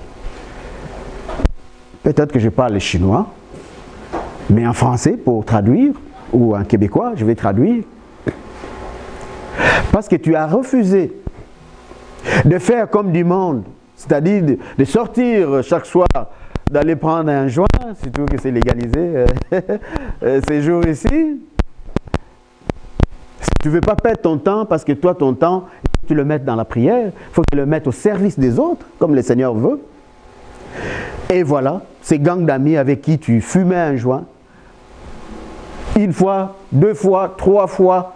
Peut-être que je parle le chinois, mais en français pour traduire, ou en québécois, je vais traduire. Parce que tu as refusé de faire comme du monde, c'est-à-dire de sortir chaque soir, d'aller prendre un joint, surtout que c'est légalisé ces jours ici. Tu ne veux pas perdre ton temps parce que toi, ton temps, tu le mettes dans la prière, il faut que tu le mettes au service des autres, comme le Seigneur veut. Et voilà, ces gangs d'amis avec qui tu fumais un joint, une fois, 2 fois, 3 fois,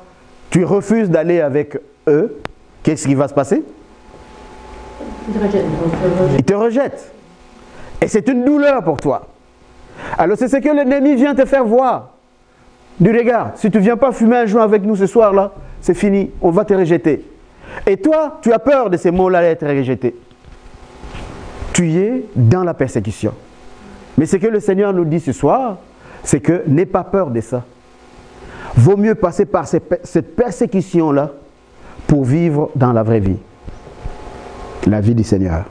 tu refuses d'aller avec eux, qu'est-ce qui va se passer? Ils te rejettent. Et c'est une douleur pour toi. Alors c'est ce que l'ennemi vient te faire voir. Du regard, si tu ne viens pas fumer un joint avec nous ce soir-là, c'est fini, on va te rejeter. Et toi, tu as peur de ces mots-là d'être rejeté. Tu es dans la persécution. Mais ce que le Seigneur nous dit ce soir, c'est que n'aie pas peur de ça. Vaut mieux passer par cette persécution-là pour vivre dans la vraie vie. La vie du Seigneur.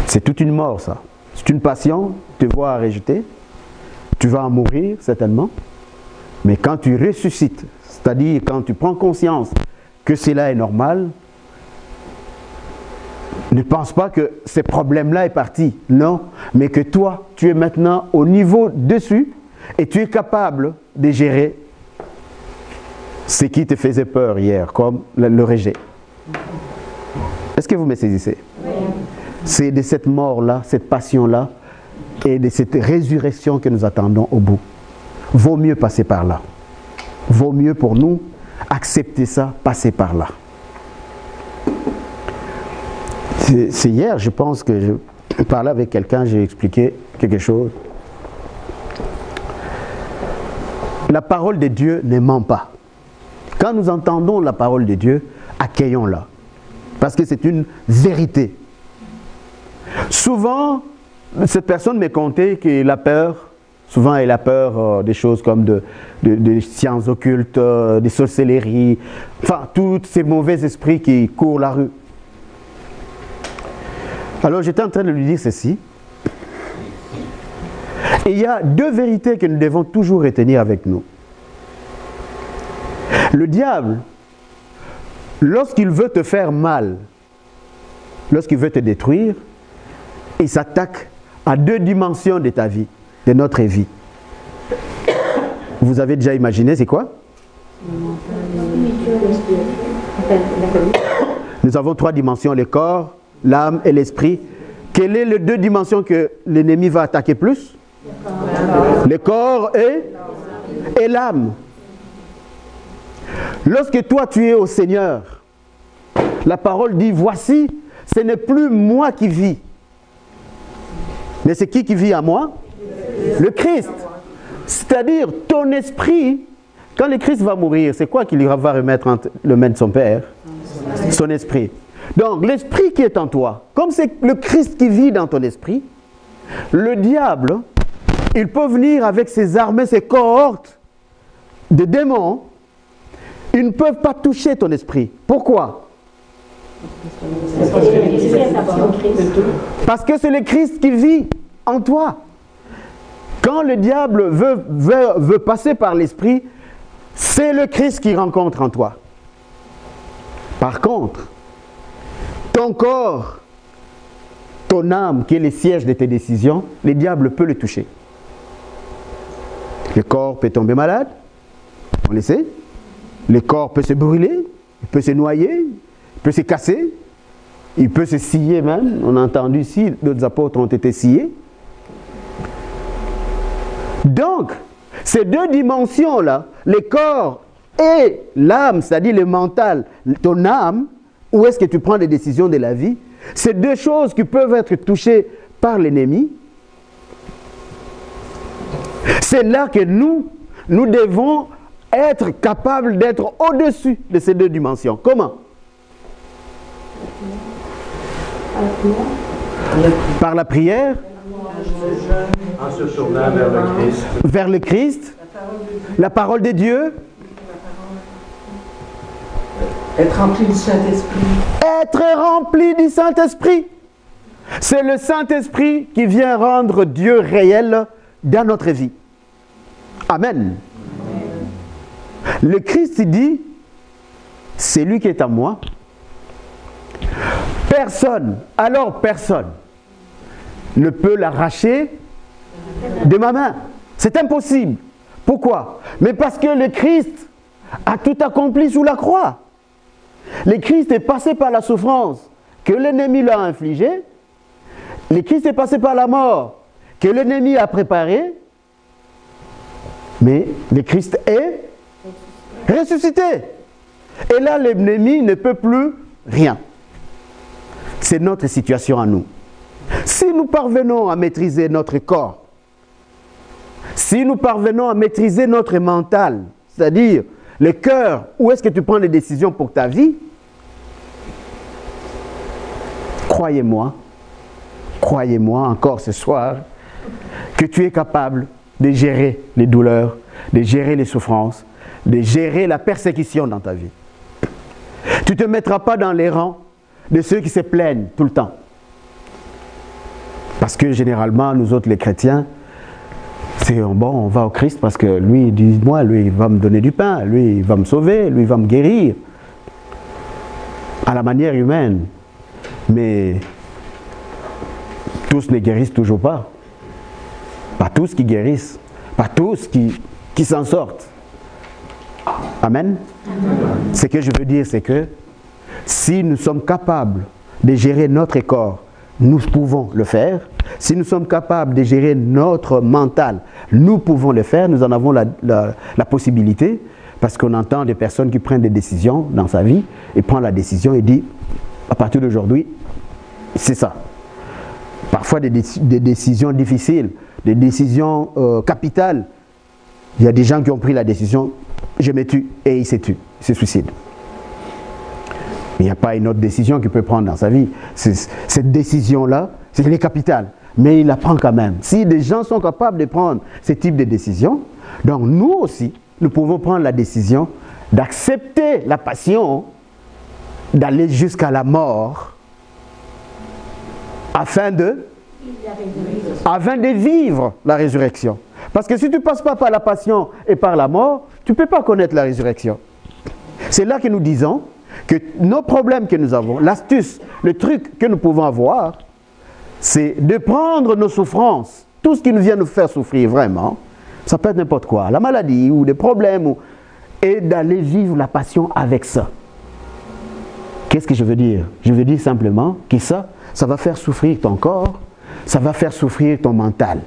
C'est toute une mort, ça. C'est une passion, te voir rejeter. Tu vas en mourir, certainement. Mais quand tu ressuscites, c'est-à-dire quand tu prends conscience que cela est normal, ne pense pas que ce problème-là est parti. Non, mais que toi, tu es maintenant au niveau dessus et tu es capable de gérer ce qui te faisait peur hier, comme le rejet. Est-ce que vous me saisissez? Oui. C'est de cette mort-là, cette passion-là et de cette résurrection que nous attendons au bout. Vaut mieux passer par là. Vaut mieux pour nous accepter ça, passer par là. C'est hier, je pense que je parlais avec quelqu'un, j'ai expliqué quelque chose. La parole de Dieu ne ment pas. Quand nous entendons la parole de Dieu, accueillons-la. Parce que c'est une vérité. Souvent, cette personne me contait qu'il a peur. Souvent, elle a peur des choses comme de sciences occultes, des sorcelleries, enfin, tous ces mauvais esprits qui courent la rue. Alors, j'étais en train de lui dire ceci. Et il y a 2 vérités que nous devons toujours retenir avec nous. Le diable, lorsqu'il veut te faire mal, lorsqu'il veut te détruire, il s'attaque à 2 dimensions de ta vie, de notre vie. Vous avez déjà imaginé, c'est quoi? Nous avons 3 dimensions, le corps, l'âme et l'esprit. Quelles sont les 2 dimensions que l'ennemi va attaquer plus? Le corps et l'âme. Lorsque toi tu es au Seigneur, la parole dit, voici, ce n'est plus moi qui vis. Mais c'est qui vit à moi? Le Christ. C'est-à-dire, ton esprit, quand le Christ va mourir, c'est quoi qu'il va remettre entre le main de son Père? Son esprit. Donc, l'esprit qui est en toi, comme c'est le Christ qui vit dans ton esprit, le diable, il peut venir avec ses armées, ses cohortes de démons, ils ne peuvent pas toucher ton esprit. Pourquoi? Parce que c'est le Christ qui vit en toi. Quand le diable veut passer par l'esprit, c'est le Christ qui rencontre en toi. Par contre, ton corps, ton âme, qui est le siège de tes décisions, le diable peut le toucher. Le corps peut tomber malade, on le sait. Le corps peut se brûler, il peut se noyer, il peut se casser, il peut se scier même. On a entendu ici, d'autres apôtres ont été sciés. Donc, ces deux dimensions-là, le corps et l'âme, c'est-à-dire le mental, ton âme, où est-ce que tu prends les décisions de la vie, ces deux choses qui peuvent être touchées par l'ennemi. C'est là que nous devons être capables d'être au-dessus de ces deux dimensions. Comment? Par la prière. En se tournant vers le Christ. Vers le Christ. La parole de Dieu. Être rempli du Saint-Esprit. Être rempli du Saint-Esprit. C'est le Saint-Esprit qui vient rendre Dieu réel dans notre vie. Amen. Le Christ dit, c'est lui qui est en moi. Personne, alors personne, ne peut l'arracher de ma main. C'est impossible. Pourquoi? Mais parce que le Christ a tout accompli sous la croix. Le Christ est passé par la souffrance que l'ennemi l'a infligée. Le Christ est passé par la mort que l'ennemi a préparée. Mais le Christ est ressuscité. Et là, l'ennemi ne peut plus rien. C'est notre situation à nous. Si nous parvenons à maîtriser notre corps, si nous parvenons à maîtriser notre mental, c'est-à-dire le cœur, où est-ce que tu prends les décisions pour ta vie, croyez-moi encore ce soir, que tu es capable de gérer les douleurs, de gérer les souffrances, de gérer la persécution dans ta vie. Tu ne te mettras pas dans les rangs de ceux qui se plaignent tout le temps. Parce que généralement, nous autres les chrétiens, c'est bon, on va au Christ parce que lui, dis-moi, lui, il va me donner du pain, lui, il va me sauver, lui, il va me guérir. À la manière humaine. Mais tous ne guérissent toujours pas. Pas tous qui guérissent. Pas tous qui s'en sortent. Amen. Ce que je veux dire, c'est que si nous sommes capables de gérer notre corps, nous pouvons le faire. Si nous sommes capables de gérer notre mental, nous pouvons le faire. Nous en avons la possibilité, parce qu'on entend des personnes qui prennent des décisions dans sa vie, et prennent la décision et disent, à partir d'aujourd'hui, c'est ça. Parfois des décisions difficiles, des décisions capitales. Il y a des gens qui ont pris la décision, je me tue, et ils se tuent, ils se suicident. Il n'y a pas une autre décision qu'il peut prendre dans sa vie. Cette décision-là, c'est les capitales. Mais il la prend quand même. Si des gens sont capables de prendre ce type de décision, donc nous aussi, nous pouvons prendre la décision d'accepter la passion, d'aller jusqu'à la mort, afin de vivre la résurrection. Parce que si tu ne passes pas par la passion et par la mort, tu ne peux pas connaître la résurrection. C'est là que nous disons que nos problèmes que nous avons, l'astuce, le truc que nous pouvons avoir, c'est de prendre nos souffrances, tout ce qui nous vient nous faire souffrir vraiment, ça peut être n'importe quoi, la maladie ou des problèmes, et d'aller vivre la passion avec ça. Qu'est-ce que je veux dire? Je veux dire simplement que ça va faire souffrir ton corps, ça va faire souffrir ton mental.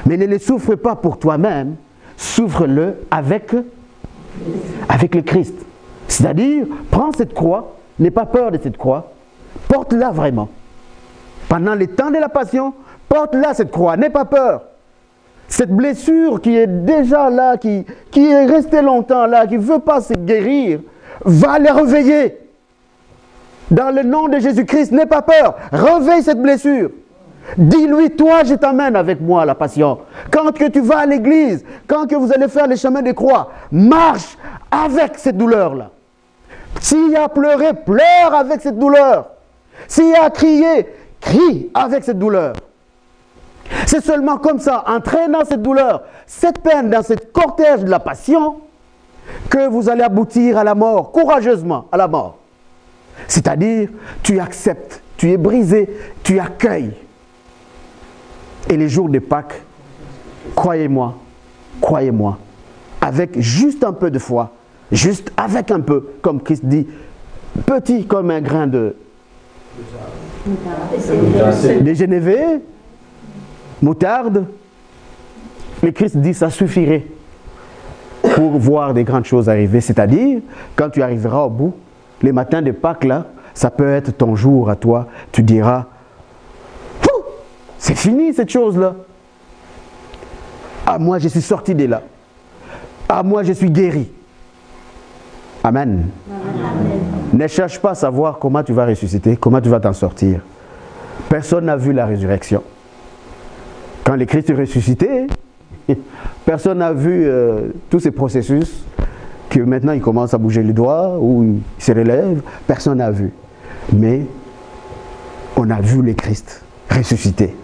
Mais ne le souffre pas pour toi-même, souffre-le avec le Christ. C'est-à-dire, prends cette croix, n'aie pas peur de cette croix, porte-la vraiment. Pendant le temps de la passion, porte-la cette croix, n'aie pas peur. Cette blessure qui est déjà là, qui est restée longtemps là, qui ne veut pas se guérir, va les réveiller. Dans le nom de Jésus-Christ, n'aie pas peur, réveille cette blessure. Dis-lui, toi, je t'emmène avec moi à la passion. Quand que tu vas à l'église, quand que vous allez faire les chemins de croix, marche avec cette douleur-là. S'il y a pleuré, pleure avec cette douleur. S'il y a crié, crie avec cette douleur. C'est seulement comme ça, en traînant cette douleur, cette peine dans cette cortège de la passion, que vous allez aboutir à la mort, courageusement à la mort. C'est-à-dire, tu acceptes, tu es brisé, tu accueilles. Et les jours de Pâques, croyez-moi, avec juste un peu de foi, juste avec un peu, comme Christ dit, petit comme un grain de génévé, moutarde, mais Christ dit ça suffirait pour voir des grandes choses arriver. C'est-à-dire, quand tu arriveras au bout, les matins de Pâques là, ça peut être ton jour à toi, tu diras, c'est fini cette chose-là. Ah, moi je suis sorti de là. Ah, moi je suis guéri. Amen. Amen. Ne cherche pas à savoir comment tu vas ressusciter, comment tu vas t'en sortir. Personne n'a vu la résurrection. Quand le Christ est ressuscité, personne n'a vu tous ces processus, que maintenant il commence à bouger les doigts, ou il se relève, personne n'a vu. Mais on a vu le Christ ressuscité.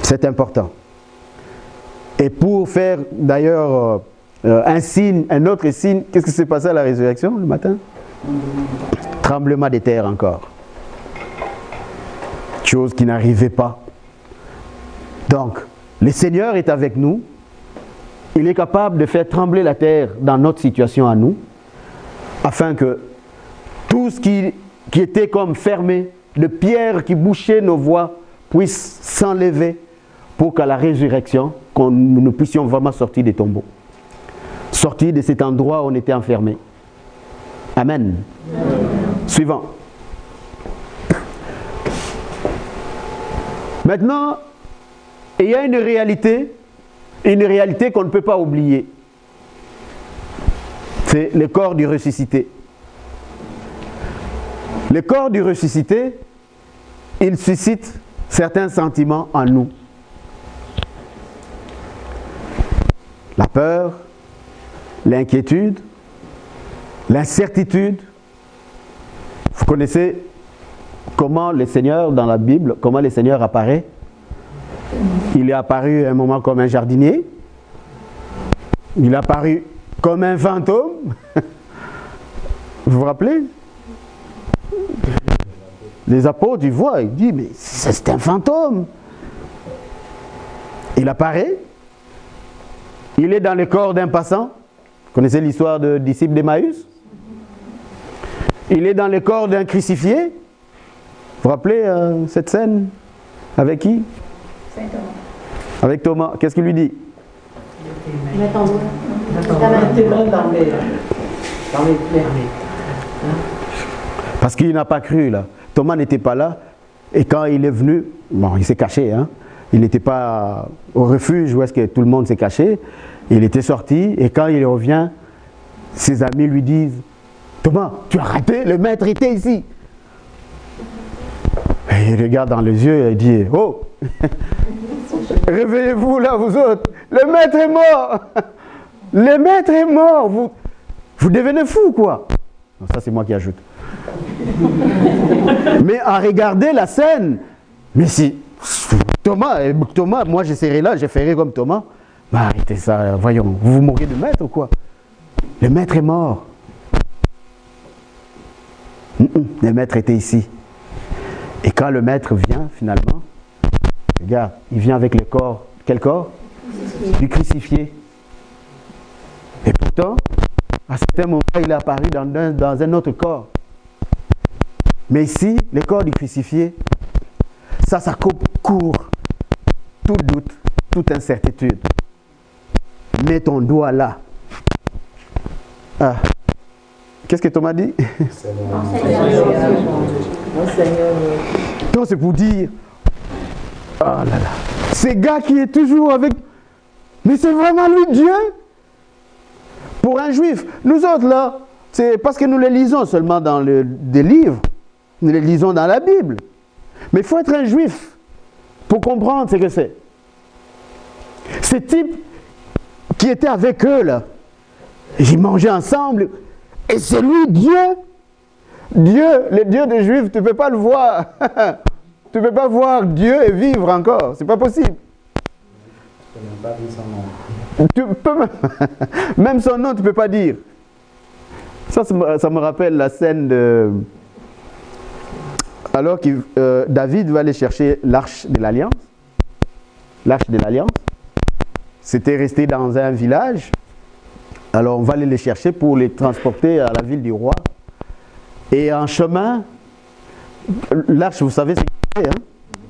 C'est important. Et pour faire d'ailleurs un signe, un autre signe, qu'est-ce qui s'est passé à la résurrection le matin? Tremblement des terres encore. Chose qui n'arrivait pas. Donc, le Seigneur est avec nous. Il est capable de faire trembler la terre dans notre situation à nous, afin que tout ce qui était comme fermé, de pierres qui bouchaient nos voies, puisse s'enlever pour qu'à la résurrection, nous puissions vraiment sortir des tombeaux. Sortir de cet endroit où on était enfermés. Amen. Amen. Suivant. Maintenant, il y a une réalité qu'on ne peut pas oublier. C'est le corps du ressuscité. Le corps du ressuscité, il suscite certains sentiments en nous. La peur, l'inquiétude, l'incertitude. Vous connaissez comment le Seigneur, dans la Bible, comment le Seigneur apparaît? Il est apparu à un moment comme un jardinier. Il est apparu comme un fantôme. Vous vous rappelez? Les apôtres, ils voient, ils disent, mais c'est un fantôme. Il apparaît. Il est dans le corps d'un passant. Vous connaissez l'histoire de disciple d'Emmaüs? Il est dans le corps d'un crucifié. Vous vous rappelez cette scène? Avec qui? Saint Thomas. Avec Thomas. Qu'est-ce qu'il lui dit? Mets ton doigt dans mes plaies. Parce qu'il n'a pas cru là. Thomas n'était pas là. Et quand il est venu, bon, il s'est caché, hein. Il n'était pas au refuge où est-ce que tout le monde s'est caché. Il était sorti et quand il revient, ses amis lui disent, Thomas, tu as raté, le maître était ici. Et il regarde dans les yeux et il dit, oh, réveillez-vous là vous autres, le maître est mort. Le maître est mort, vous devenez fous quoi. Non, ça c'est moi qui ajoute. Mais à regarder la scène, mais si Thomas, moi je serai là, je ferai comme Thomas. Mais arrêtez ça, voyons, vous vous moquez du maître ou quoi? Le maître est mort. Le maître était ici. Et quand le maître vient finalement, regarde, il vient avec le corps. Quel corps? Du crucifié. Et pourtant, à certain moment, il est apparu dans un autre corps. Mais ici, le corps du crucifié, ça coupe court tout doute, toute incertitude. Mets ton doigt là. Ah. Qu'est-ce que Thomas dit? Donc c'est pour dire, oh là là, ce gars qui est toujours avec, mais c'est vraiment lui Dieu? Pour un juif, nous autres là, c'est parce que nous les lisons seulement dans des livres, nous les lisons dans la Bible. Mais il faut être un juif pour comprendre ce que c'est. Ce type qui était avec eux là, ils mangeaient ensemble, et c'est lui Dieu. Dieu, le Dieu des Juifs, tu ne peux pas le voir. Tu ne peux pas voir Dieu et vivre encore, c'est pas possible. Tu ne peux même pas dire son nom. Tu peux même son nom, tu ne peux pas dire. Ça me rappelle la scène de... Alors que David va aller chercher l'arche de l'Alliance. L'arche de l'Alliance. C'était resté dans un village. Alors on va aller les chercher pour les transporter à la ville du roi. Et en chemin, l'arche, vous savez, c'est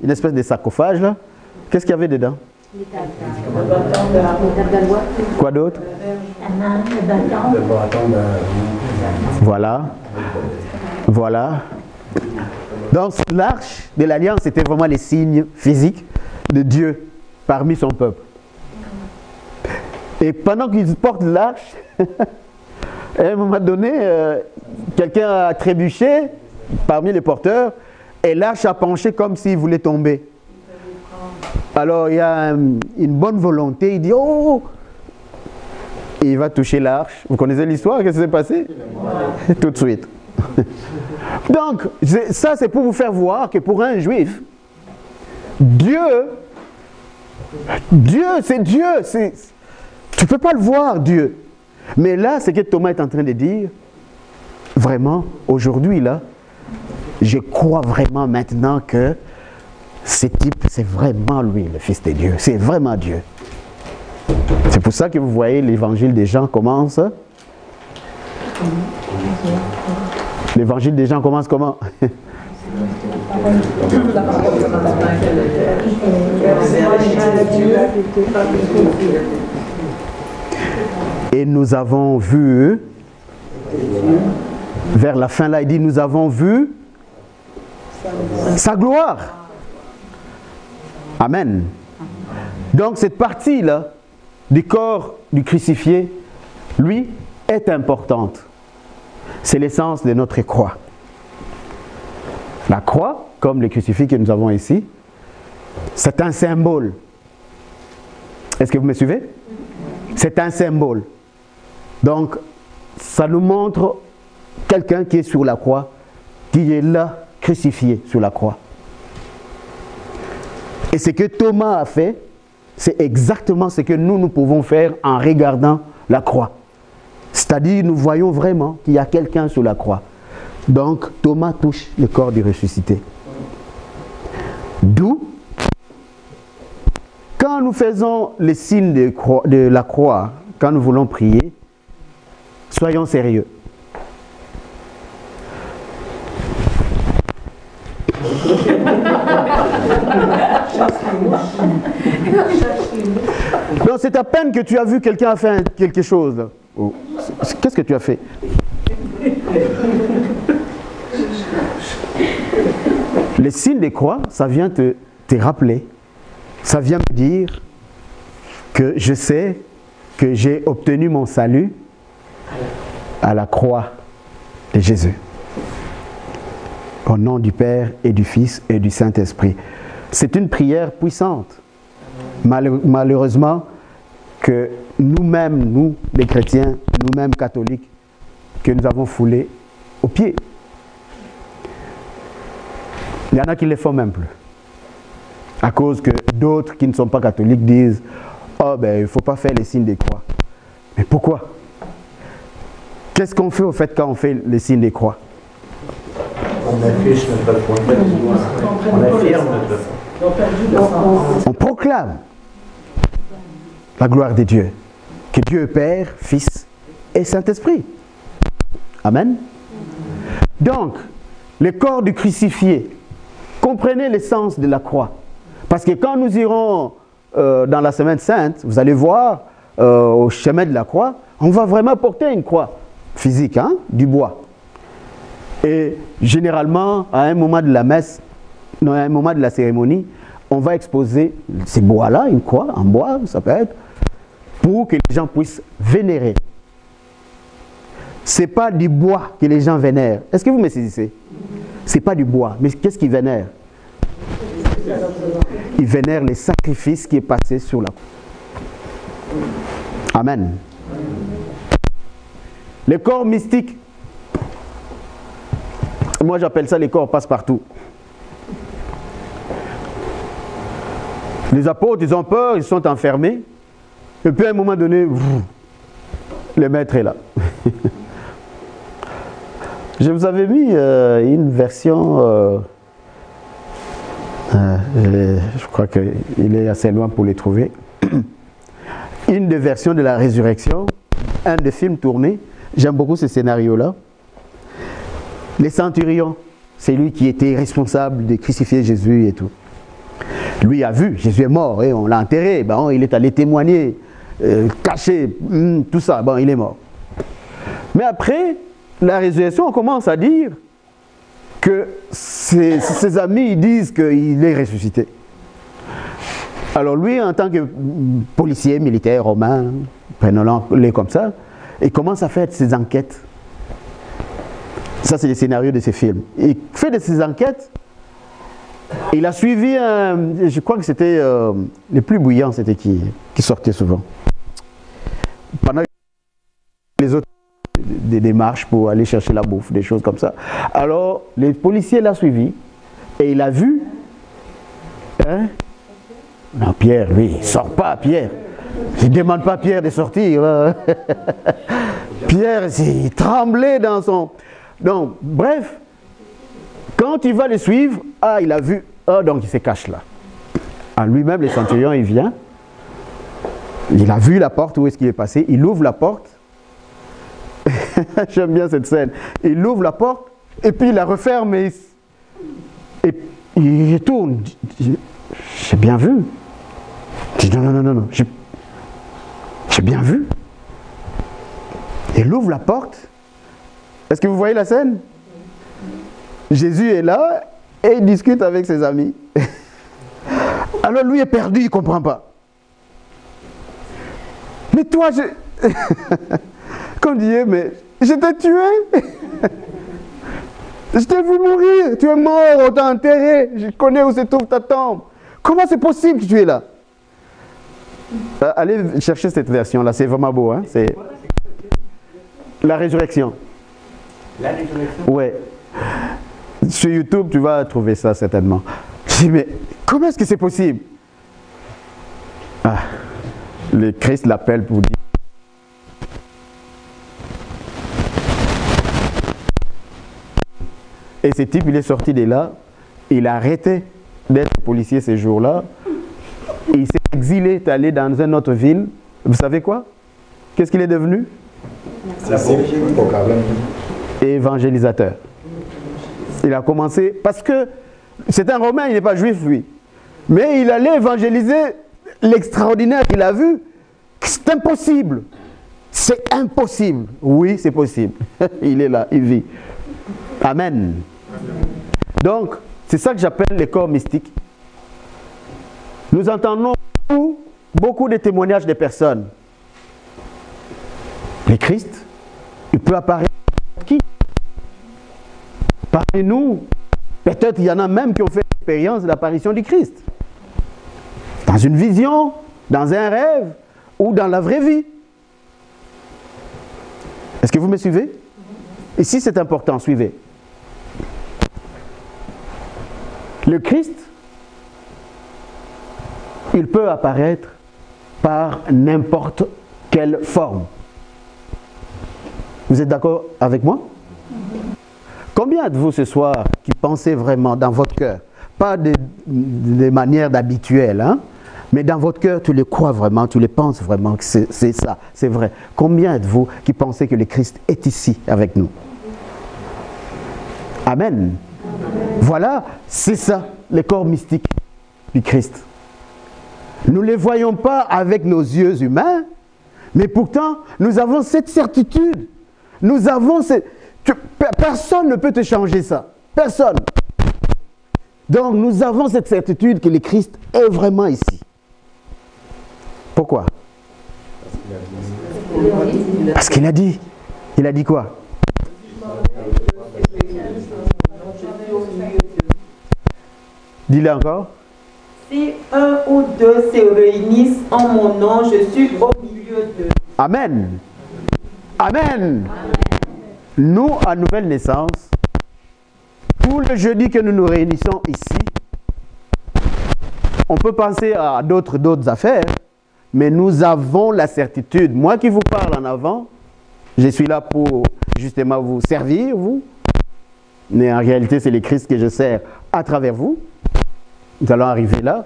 une espèce de sarcophage là. Qu'est-ce qu'il y avait dedans? Quoi d'autre? Voilà. Voilà. Donc l'arche de l'Alliance, c'était vraiment les signes physiques de Dieu parmi son peuple. Et pendant qu'ils portent l'arche, à un moment donné, quelqu'un a trébuché parmi les porteurs et l'arche a penché comme s'il voulait tomber. Alors il y a une bonne volonté, il dit « Oh !» Et il va toucher l'arche. Vous connaissez l'histoire? Qu'est-ce qui s'est passé? Tout de suite. Donc, ça c'est pour vous faire voir que pour un juif, Dieu, c'est Dieu. Tu ne peux pas le voir, Dieu. Mais là, c'est que Thomas est en train de dire, vraiment, aujourd'hui, là, je crois vraiment maintenant que ce type, c'est vraiment lui, le Fils de Dieu. C'est vraiment Dieu. C'est pour ça que vous voyez l'évangile des Jean commence. L'évangile des Jean commence comment? Et nous avons vu, vers la fin là, il dit, nous avons vu sa gloire. Amen. Donc cette partie-là du corps du crucifié, lui, est importante. C'est l'essence de notre croix. La croix, comme les crucifix que nous avons ici, c'est un symbole. Est-ce que vous me suivez? C'est un symbole. Donc, ça nous montre quelqu'un qui est sur la croix, qui est là, crucifié sur la croix. Et ce que Thomas a fait, c'est exactement ce que nous pouvons faire en regardant la croix. C'est-à-dire, nous voyons vraiment qu'il y a quelqu'un sur la croix. Donc, Thomas touche le corps du ressuscité. D'où, quand nous faisons les signes de la croix, quand nous voulons prier, soyons sérieux. Non, c'est à peine que tu as vu quelqu'un a fait quelque chose. Oh. Qu'est-ce que tu as fait? Les signes des croix, ça vient te rappeler, ça vient me dire que je sais que j'ai obtenu mon salut à la croix de Jésus. Au nom du Père et du Fils et du Saint-Esprit. C'est une prière puissante. Malheureusement, que nous-mêmes, nous, les chrétiens, nous-mêmes catholiques, que nous avons foulé aux pieds. Il y en a qui ne les font même plus. À cause que d'autres qui ne sont pas catholiques disent « Oh, ben, il ne faut pas faire les signes des croix. » Mais pourquoi? Qu'est-ce qu'on fait au fait quand on fait les signes des croix? On affiche notre foi. On affirme notre foi. On proclame la gloire de Dieu. Que Dieu est Père, Fils et Saint-Esprit. Amen. Donc, le corps du crucifié, comprenez l'essence de la croix. Parce que quand nous irons dans la Semaine Sainte, vous allez voir au chemin de la croix, on va vraiment porter une croix physique, hein, du bois. Et généralement, à un moment de la messe, à un moment de la cérémonie, on va exposer ces bois-là, une croix en bois, ça peut être, pour que les gens puissent vénérer. Ce n'est pas du bois que les gens vénèrent. Est-ce que vous me saisissez? Ce n'est pas du bois, mais qu'est-ce qu'ils vénèrent? Ils vénèrent les sacrifices qui est passé sur la croix. Amen. Les corps mystiques, moi j'appelle ça les corps passe-partout. Les apôtres, ils ont peur, ils sont enfermés. Et puis à un moment donné, le maître est là. Je vous avais mis une version, je crois qu'il est assez loin pour les trouver, une des versions de la résurrection, un des films tournés. J'aime beaucoup ce scénario-là. Les centurions, c'est lui qui était responsable de crucifier Jésus et tout. Lui a vu, Jésus est mort, et on l'a enterré, bon, il est allé témoigner, caché, tout ça, bon, il est mort. Mais après, la résurrection, on commence à dire que ses amis ils disent qu'il est ressuscité. Alors lui, en tant que policier, militaire, romain, prenons-le comme ça, il commence à faire ses enquêtes. Ça, c'est le scénario de ces films. Il fait de ses enquêtes. Il a suivi je crois que c'était les plus bouillants, c'était qui sortait souvent. Pendant que les autres des démarches pour aller chercher la bouffe, des choses comme ça. Alors, les policiers l'ont suivi et il a vu. Hein? Non, Pierre, lui, il ne sort pas, Pierre. Il ne demande pas à Pierre de sortir. Pierre, il tremblait dans son... Donc, bref, quand il va le suivre, il a vu, donc il se cache là. En lui-même, le centurion, il vient, il a vu la porte, où est-ce qu'il est passé, il ouvre la porte. J'aime bien cette scène. Il ouvre la porte, et puis il la referme, et il retourne. J'ai bien vu. Je dis non, j'ai bien vu. Il ouvre la porte. Est-ce que vous voyez la scène? Jésus est là et il discute avec ses amis. Alors lui est perdu, il ne comprend pas. Mais toi, comme dit, mais je t'ai tué. Je t'ai vu mourir. Tu es mort, on t'a enterré. Je connais où se trouve ta tombe. Comment c'est possible que tu es là? Allez chercher cette version-là, c'est vraiment beau. Hein? C'est la résurrection. La résurrection? Ouais. Sur YouTube, tu vas trouver ça certainement. Je dis, mais comment est-ce que c'est possible? Le Christ l'appelle pour dire. Et ce type, il est sorti de là, il a arrêté d'être policier ces jours-là, et il s'est exilé, est allé dans une autre ville. Vous savez quoi? Qu'est-ce qu'il est devenu? Évangélisateur. Il a commencé, parce que c'est un Romain, il n'est pas juif lui, mais il allait évangéliser l'extraordinaire qu'il a vu. C'est impossible. C'est impossible. Oui, c'est possible. Il est là, il vit. Amen. Donc, c'est ça que j'appelle les corps mystiques. Nous entendons beaucoup de témoignages des personnes. Le Christ, il peut apparaître qui? Parmi nous, peut-être il y en a même qui ont fait l'expérience de l'apparition du Christ. Dans une vision, dans un rêve ou dans la vraie vie. Est-ce que vous me suivez? Ici, c'est important, suivez. Le Christ, il peut apparaître par n'importe quelle forme. Vous êtes d'accord avec moi? Combien de vous ce soir qui pensez vraiment dans votre cœur, pas de manière d'habituelle, hein, mais dans votre cœur, tu le crois vraiment, tu le penses vraiment que c'est ça, c'est vrai. Combien de vous qui pensez que le Christ est ici avec nous? Amen. Voilà, c'est ça, les corps mystiques du Christ. Nous ne les voyons pas avec nos yeux humains, mais pourtant, nous avons cette certitude. Nous avons cette... Personne ne peut te changer ça. Personne. Donc, nous avons cette certitude que le Christ est vraiment ici. Pourquoi? Parce qu'il a dit. Il a dit quoi? Dis-le encore. Si un ou deux se réunissent en mon nom, je suis au milieu d'eux. Amen. Amen. Nous, à Nouvelle Naissance, tout le jeudi que nous nous réunissons ici, on peut penser à d'autres affaires, mais nous avons la certitude. Moi qui vous parle en avant, je suis là pour justement vous servir, vous, mais en réalité, c'est le Christ que je sers à travers vous. Nous allons arriver là.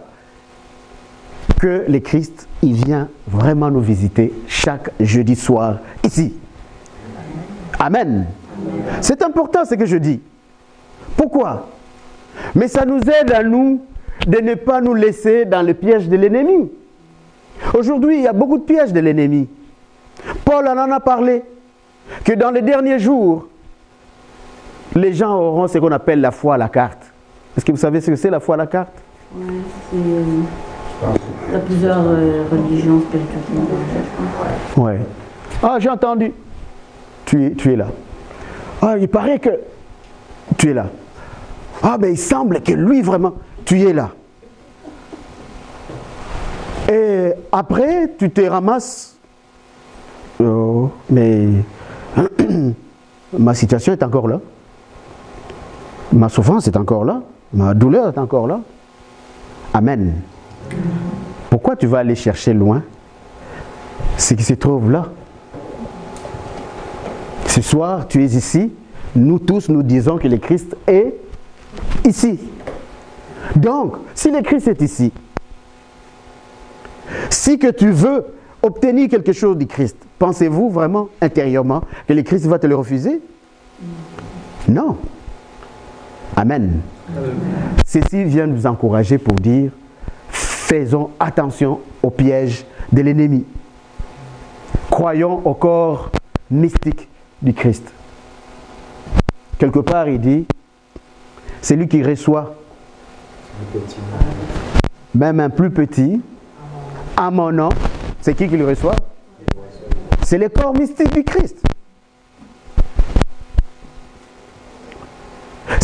Que le Christ, il vient vraiment nous visiter chaque jeudi soir ici. Amen. C'est important ce que je dis. Pourquoi? Mais ça nous aide à nous de ne pas nous laisser dans le piège de l'ennemi. Aujourd'hui, il y a beaucoup de pièges de l'ennemi. Paul en a parlé, que dans les derniers jours, les gens auront ce qu'on appelle la foi à la carte. Est-ce que vous savez ce que c'est la foi à la carte? Oui, il y a plusieurs religions spirituelles. Ouais. Ah, j'ai entendu. Tu es là. Ah, il paraît que tu es là. Ah, ben il semble que lui vraiment, tu es là. Et après, tu te ramasses. Oh, mais ma situation est encore là. Ma souffrance est encore là. Ma douleur est encore là. Amen. Pourquoi tu vas aller chercher loin ce qui se trouve là? Ce soir, tu es ici. Nous tous, nous disons que le Christ est ici. Donc, si le Christ est ici, si que tu veux obtenir quelque chose du Christ, pensez-vous vraiment intérieurement que le Christ va te le refuser? Non. Amen. Ceci vient nous encourager pour dire, faisons attention aux pièges de l'ennemi. Croyons au corps mystique du Christ. Quelque part, il dit, c'est lui qui reçoit même un plus petit, à mon nom. C'est qui le reçoit? C'est le corps mystique du Christ.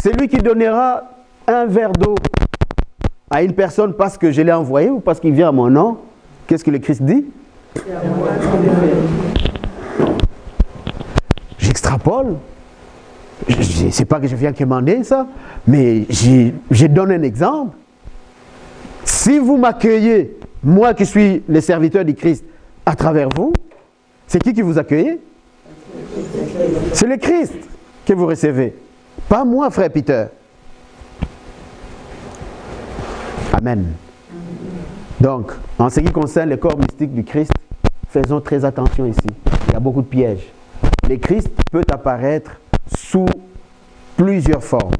C'est lui qui donnera un verre d'eau à une personne parce que je l'ai envoyé ou parce qu'il vient à mon nom. Qu'est-ce que le Christ dit? J'extrapole. Je ne sais pas que je viens commander ça, mais je donne un exemple. Si vous m'accueillez, moi qui suis le serviteur du Christ, à travers vous, c'est qui vous accueille? C'est le Christ que vous recevez. Pas moi, frère Peter. Amen. Donc, en ce qui concerne le corps mystique du Christ, faisons très attention ici. Il y a beaucoup de pièges. Le Christ peut apparaître sous plusieurs formes.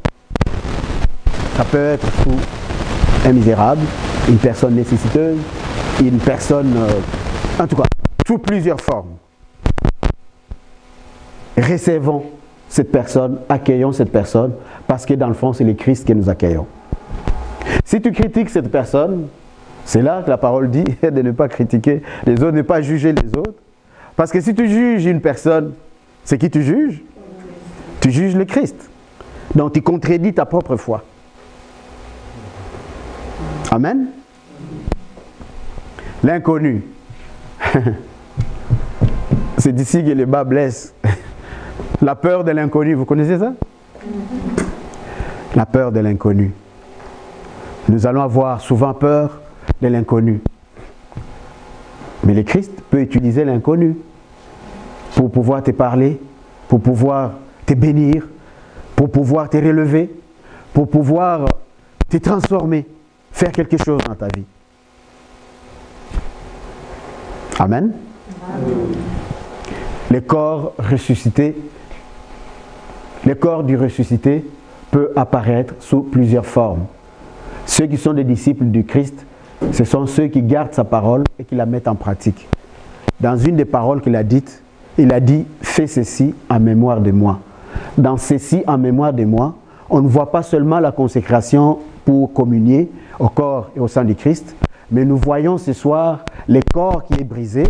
Ça peut être sous un misérable, une personne nécessiteuse, une personne... en tout cas, sous plusieurs formes. Recevons cette personne, accueillons cette personne, parce que dans le fond, c'est le Christ que nous accueillons. Si tu critiques cette personne, c'est là que la parole dit de ne pas critiquer les autres, de ne pas juger les autres. Parce que si tu juges une personne, c'est qui tu juges? Tu juges le Christ. Donc tu contredis ta propre foi. Amen. L'inconnu. C'est d'ici que le bas blesse. La peur de l'inconnu, vous connaissez ça? La peur de l'inconnu. Nous allons avoir souvent peur de l'inconnu. Mais le Christ peut utiliser l'inconnu pour pouvoir te parler, pour pouvoir te bénir, pour pouvoir te relever, pour pouvoir te transformer, faire quelque chose dans ta vie. Amen. Le corps ressuscité, le corps du ressuscité peut apparaître sous plusieurs formes. Ceux qui sont des disciples du Christ, ce sont ceux qui gardent sa parole et qui la mettent en pratique. Dans une des paroles qu'il a dites, il a dit « Fais ceci en mémoire de moi ». Dans ceci en mémoire de moi, on ne voit pas seulement la consécration pour communier au corps et au sang du Christ, mais nous voyons ce soir le corps qui est brisé,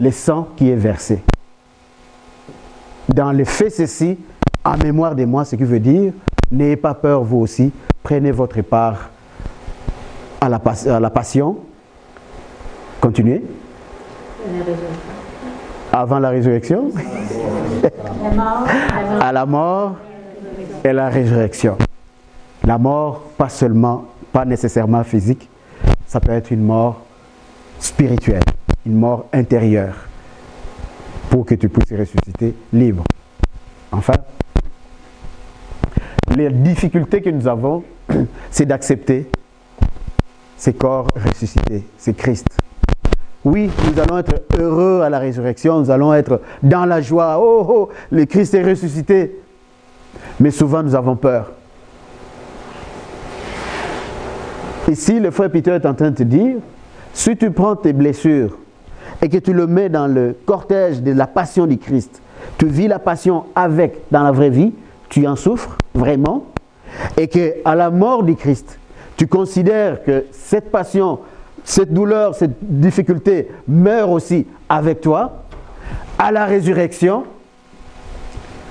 le sang qui est versé. Dans le « Fais ceci en mémoire de moi », ce qui veut dire « N'ayez pas peur vous aussi, prenez votre part à la passion. » Continuez. Avant la résurrection. À la mort et la résurrection. La mort, pas nécessairement physique, ça peut être une mort spirituelle, une mort intérieure, pour que tu puisses ressusciter libre. Enfin, les difficultés que nous avons, c'est d'accepter ces corps ressuscités, c'est Christ. Oui, nous allons être heureux à la résurrection, nous allons être dans la joie. Oh, oh, le Christ est ressuscité. Mais souvent, nous avons peur. Ici, le frère Peter est en train de te dire, si tu prends tes blessures et que tu le mets dans le cortège de la passion du Christ, tu vis la passion avec, dans la vraie vie, tu en souffres vraiment, et qu'à la mort du Christ, tu considères que cette passion, cette douleur, cette difficulté meurt aussi avec toi, à la résurrection,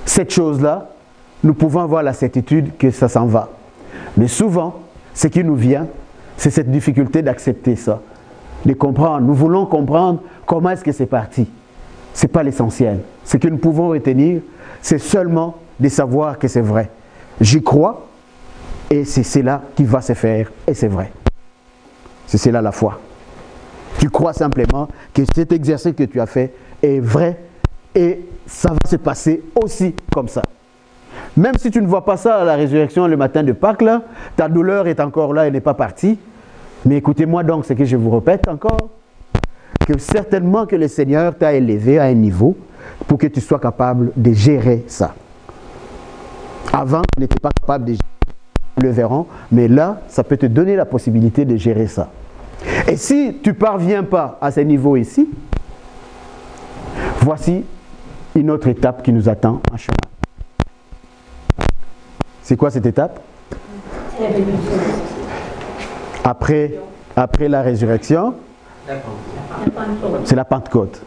cette chose-là, nous pouvons avoir la certitude que ça s'en va. Mais souvent, ce qui nous vient, c'est cette difficulté d'accepter ça, de comprendre. Nous voulons comprendre comment est-ce que c'est parti. Ce n'est pas l'essentiel. Ce que nous pouvons retenir, c'est seulement de savoir que c'est vrai. J'y crois et c'est cela qui va se faire et c'est vrai. C'est cela la foi. Tu crois simplement que cet exercice que tu as fait est vrai et ça va se passer aussi comme ça. Même si tu ne vois pas ça à la résurrection le matin de Pâques, là, ta douleur est encore là et n'est pas partie. Mais écoutez-moi donc ce que je vous répète encore, que certainement que le Seigneur t'a élevé à un niveau pour que tu sois capable de gérer ça. Avant, tu n'étais pas capable de gérer, nous le verrons, mais là, ça peut te donner la possibilité de gérer ça. Et si tu ne parviens pas à ce niveau ici, voici une autre étape qui nous attend en chemin. C'est quoi cette étape? Après la résurrection, c'est la Pentecôte.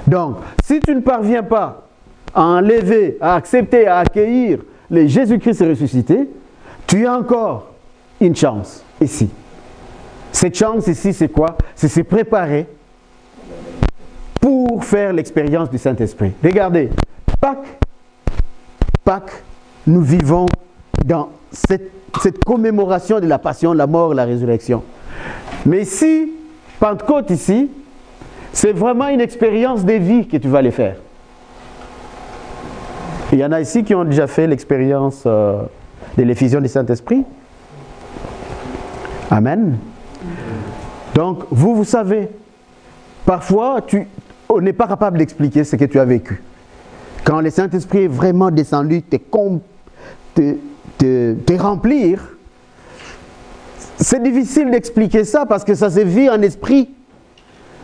Donc, si tu ne parviens pas à enlever, à accepter, à accueillir le Jésus-Christ ressuscité, tu as encore une chance ici. Cette chance ici, c'est quoi? C'est se préparer pour faire l'expérience du Saint-Esprit. Regardez, Pâques, nous vivons dans cette commémoration de la passion, la mort et la résurrection. Mais si Pentecôte ici, c'est vraiment une expérience de vie que tu vas aller faire. Il y en a ici qui ont déjà fait l'expérience de l'effusion du Saint-Esprit. Amen. Donc, vous savez, parfois, on n'est pas capable d'expliquer ce que tu as vécu. Quand le Saint-Esprit est vraiment descendu, te remplir, c'est difficile d'expliquer ça parce que ça se vit en esprit.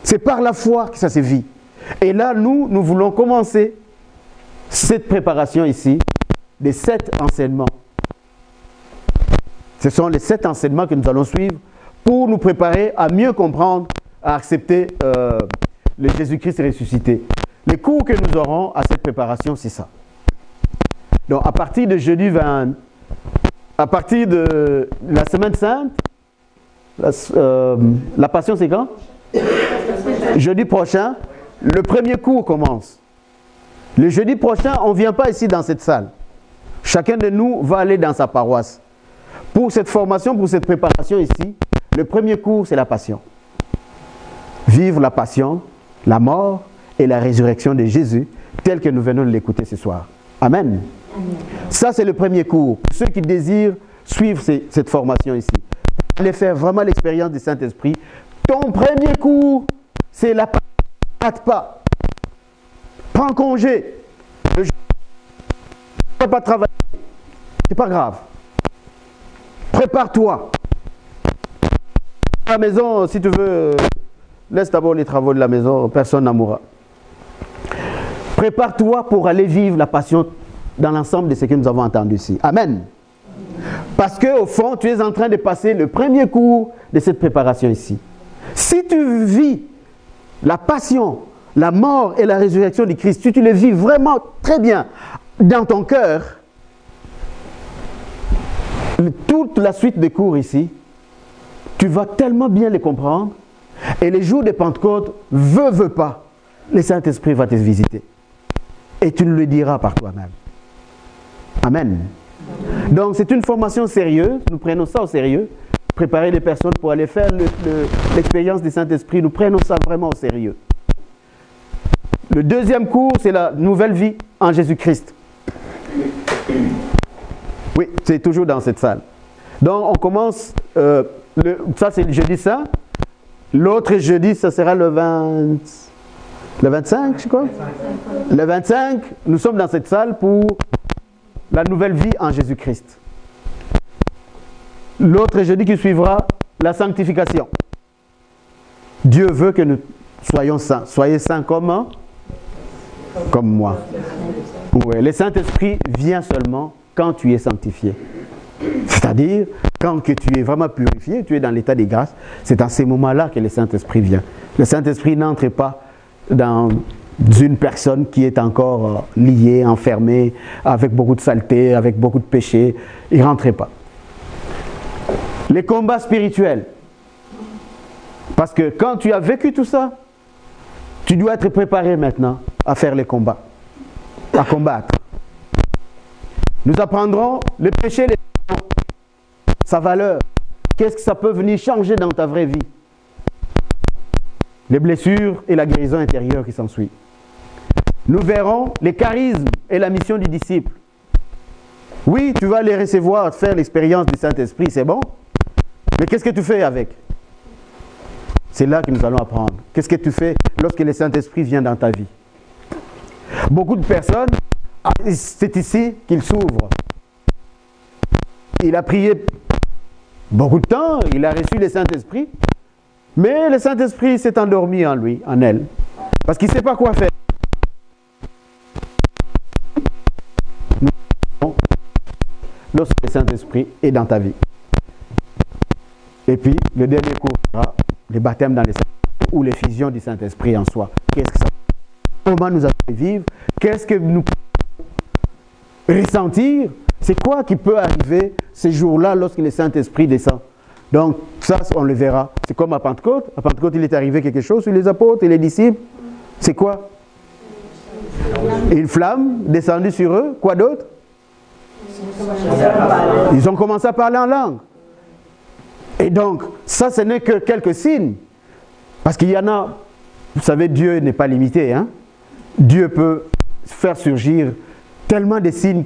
C'est par la foi que ça se vit. Et là, nous voulons commencer cette préparation ici des 7 enseignements. Ce sont les 7 enseignements que nous allons suivre pour nous préparer à mieux comprendre, à accepter le Jésus-Christ ressuscité. Les cours que nous aurons à cette préparation, c'est ça. Donc, à partir de jeudi 20, à partir de la semaine sainte, la passion c'est quand? Jeudi prochain, le premier cours commence. Le jeudi prochain, on ne vient pas ici dans cette salle. Chacun de nous va aller dans sa paroisse. Pour cette formation, pour cette préparation ici, le premier cours c'est la passion. Vivre la passion, la mort et la résurrection de Jésus, tel que nous venons de l'écouter ce soir. Amen. Ça, c'est le premier cours. Pour ceux qui désirent suivre cette formation ici, aller faire vraiment l'expérience du Saint-Esprit, ton premier cours, c'est la passion. Rate pas. Prends congé. Tu ne peux pas travailler. C'est pas grave. Prépare-toi. À la maison, si tu veux, laisse d'abord les travaux de la maison, personne n'en mourra. Prépare-toi pour aller vivre la passion dans l'ensemble de ce que nous avons entendu ici. Amen. Parce qu'au fond, tu es en train de passer le premier cours de cette préparation ici. Si tu vis la passion, la mort et la résurrection du Christ, si tu le vis vraiment très bien dans ton cœur, toute la suite des cours ici, tu vas tellement bien les comprendre. Et les jours de Pentecôte, veut pas, le Saint-Esprit va te visiter. Et tu nous le diras par toi-même. Amen. Donc c'est une formation sérieuse, nous prenons ça au sérieux. Préparer les personnes pour aller faire l'expérience du Saint-Esprit, nous prenons ça vraiment au sérieux. Le deuxième cours, c'est la nouvelle vie en Jésus-Christ. Oui, c'est toujours dans cette salle. Donc on commence, ça c'est le jeudi saint. L'autre jeudi, ça sera le 25, je crois. Le 25, nous sommes dans cette salle pour la nouvelle vie en Jésus-Christ. L'autre jeudi qui suivra, la sanctification. Dieu veut que nous soyons saints. Soyez saints comme moi. Ouais, le Saint-Esprit vient seulement quand tu es sanctifié. C'est-à-dire, quand que tu es vraiment purifié, tu es dans l'état des grâces, c'est dans ces moments-là que le Saint-Esprit vient. Le Saint-Esprit n'entre pas dans une personne qui est encore liée, enfermée, avec beaucoup de saleté, avec beaucoup de péché. Il ne rentre pas. Les combats spirituels. Parce que quand tu as vécu tout ça, tu dois être préparé maintenant à faire les combats, à combattre. Nous apprendrons le péché, sa valeur. Qu'est-ce que ça peut venir changer dans ta vraie vie? Les blessures et la guérison intérieure qui s'ensuit. Nous verrons les charismes et la mission du disciple. Oui, tu vas les recevoir, faire l'expérience du Saint-Esprit, c'est bon. Mais qu'est-ce que tu fais avec? C'est là que nous allons apprendre. Qu'est-ce que tu fais lorsque le Saint-Esprit vient dans ta vie? Beaucoup de personnes, c'est ici qu'il s'ouvre. Il a prié beaucoup de temps, il a reçu le Saint-Esprit, mais le Saint-Esprit s'est endormi en lui, en elle, parce qu'il ne sait pas quoi faire. Lorsque le Saint-Esprit est dans ta vie. Et puis, le dernier cours sera le baptême dans les Saint-Esprit ou l'effusion du Saint-Esprit en soi. Qu'est-ce que ça veut? Comment nous allons vivre? Qu'est-ce que nous pouvons ressentir? C'est quoi qui peut arriver ces jours-là lorsque le Saint-Esprit descend? Donc, ça, on le verra. C'est comme à Pentecôte. À Pentecôte, il est arrivé quelque chose sur les apôtres et les disciples. C'est quoi? Une flamme descendue sur eux. Quoi d'autre? Ils ont commencé à parler en langue. Et donc, ça, ce n'est que quelques signes. Parce qu'il y en a, vous savez, Dieu n'est pas limité. Hein? Dieu peut faire surgir tellement de signes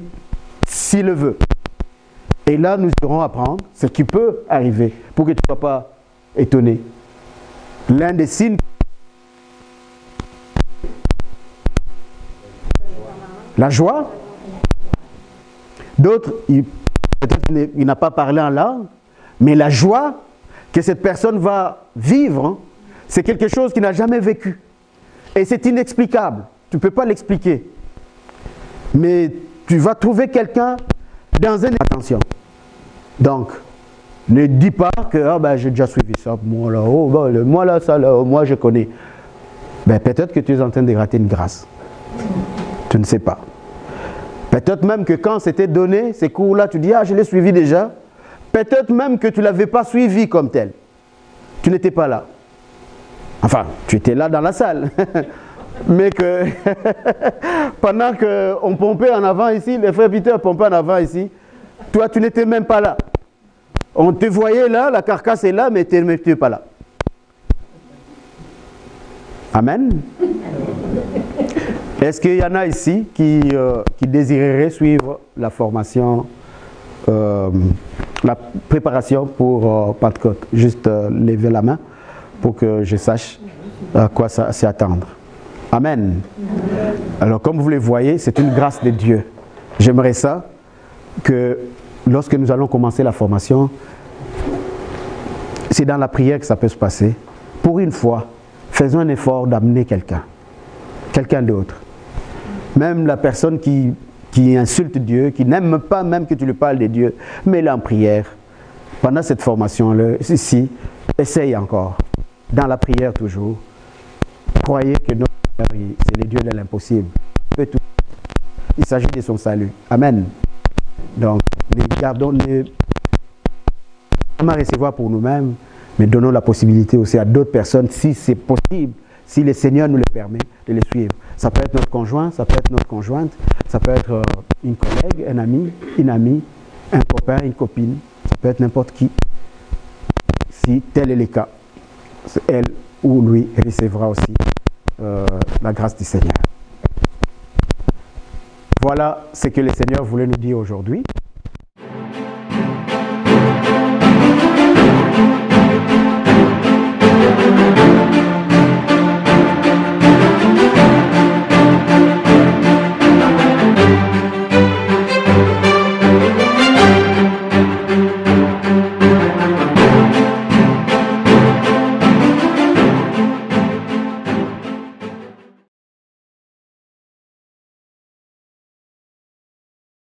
s'il le veut. Et là, nous irons apprendre ce qui peut arriver pour que tu ne sois pas étonné. L'un des signes, la joie. D'autres, peut-être qu'il n'a pas parlé en langue, mais la joie que cette personne va vivre, hein, c'est quelque chose qu'il n'a jamais vécu. Et c'est inexplicable. Tu ne peux pas l'expliquer. Mais tu vas trouver quelqu'un dans un... Attention. Donc, ne dis pas que ah ben, j'ai déjà suivi ça, moi là, oh, ben, moi là, ça là, moi je connais. Ben, peut-être que tu es en train de rater une grâce. Tu ne sais pas. Peut-être même que quand c'était donné, ces cours-là, tu dis, ah, je l'ai suivi déjà. Peut-être même que tu ne l'avais pas suivi comme tel. Tu n'étais pas là. Enfin, tu étais là dans la salle. Mais que pendant qu'on pompait en avant ici, les frères Peter pompaient en avant ici, toi, tu n'étais même pas là. On te voyait là, la carcasse est là, mais tu n'étais pas là. Amen. Est-ce qu'il y en a ici qui désireraient suivre la formation, la préparation pour Pentecôte? Juste lever la main pour que je sache à quoi s'y attendre. Amen. Alors comme vous le voyez, c'est une grâce de Dieu. J'aimerais ça que lorsque nous allons commencer la formation, c'est dans la prière que ça peut se passer. Pour une fois, faisons un effort d'amener quelqu'un d'autre. Même la personne qui insulte Dieu, qui n'aime pas même que tu lui parles de Dieu, mets-la en prière. Pendant cette formation-là, ici, essaye encore. Dans la prière toujours. Croyez que notre Seigneur, c'est le Dieu de l'impossible. Il s'agit de son salut. Amen. Donc, gardons ne pas recevoir pour nous-mêmes, mais donnons la possibilité aussi à d'autres personnes, si c'est possible, si le Seigneur nous le permet, de les suivre. Ça peut être notre conjoint, ça peut être notre conjointe, ça peut être une collègue, un ami, une amie, un copain, une copine, ça peut être n'importe qui. Si tel est le cas, elle ou lui recevra aussi la grâce du Seigneur. Voilà ce que le Seigneur voulait nous dire aujourd'hui.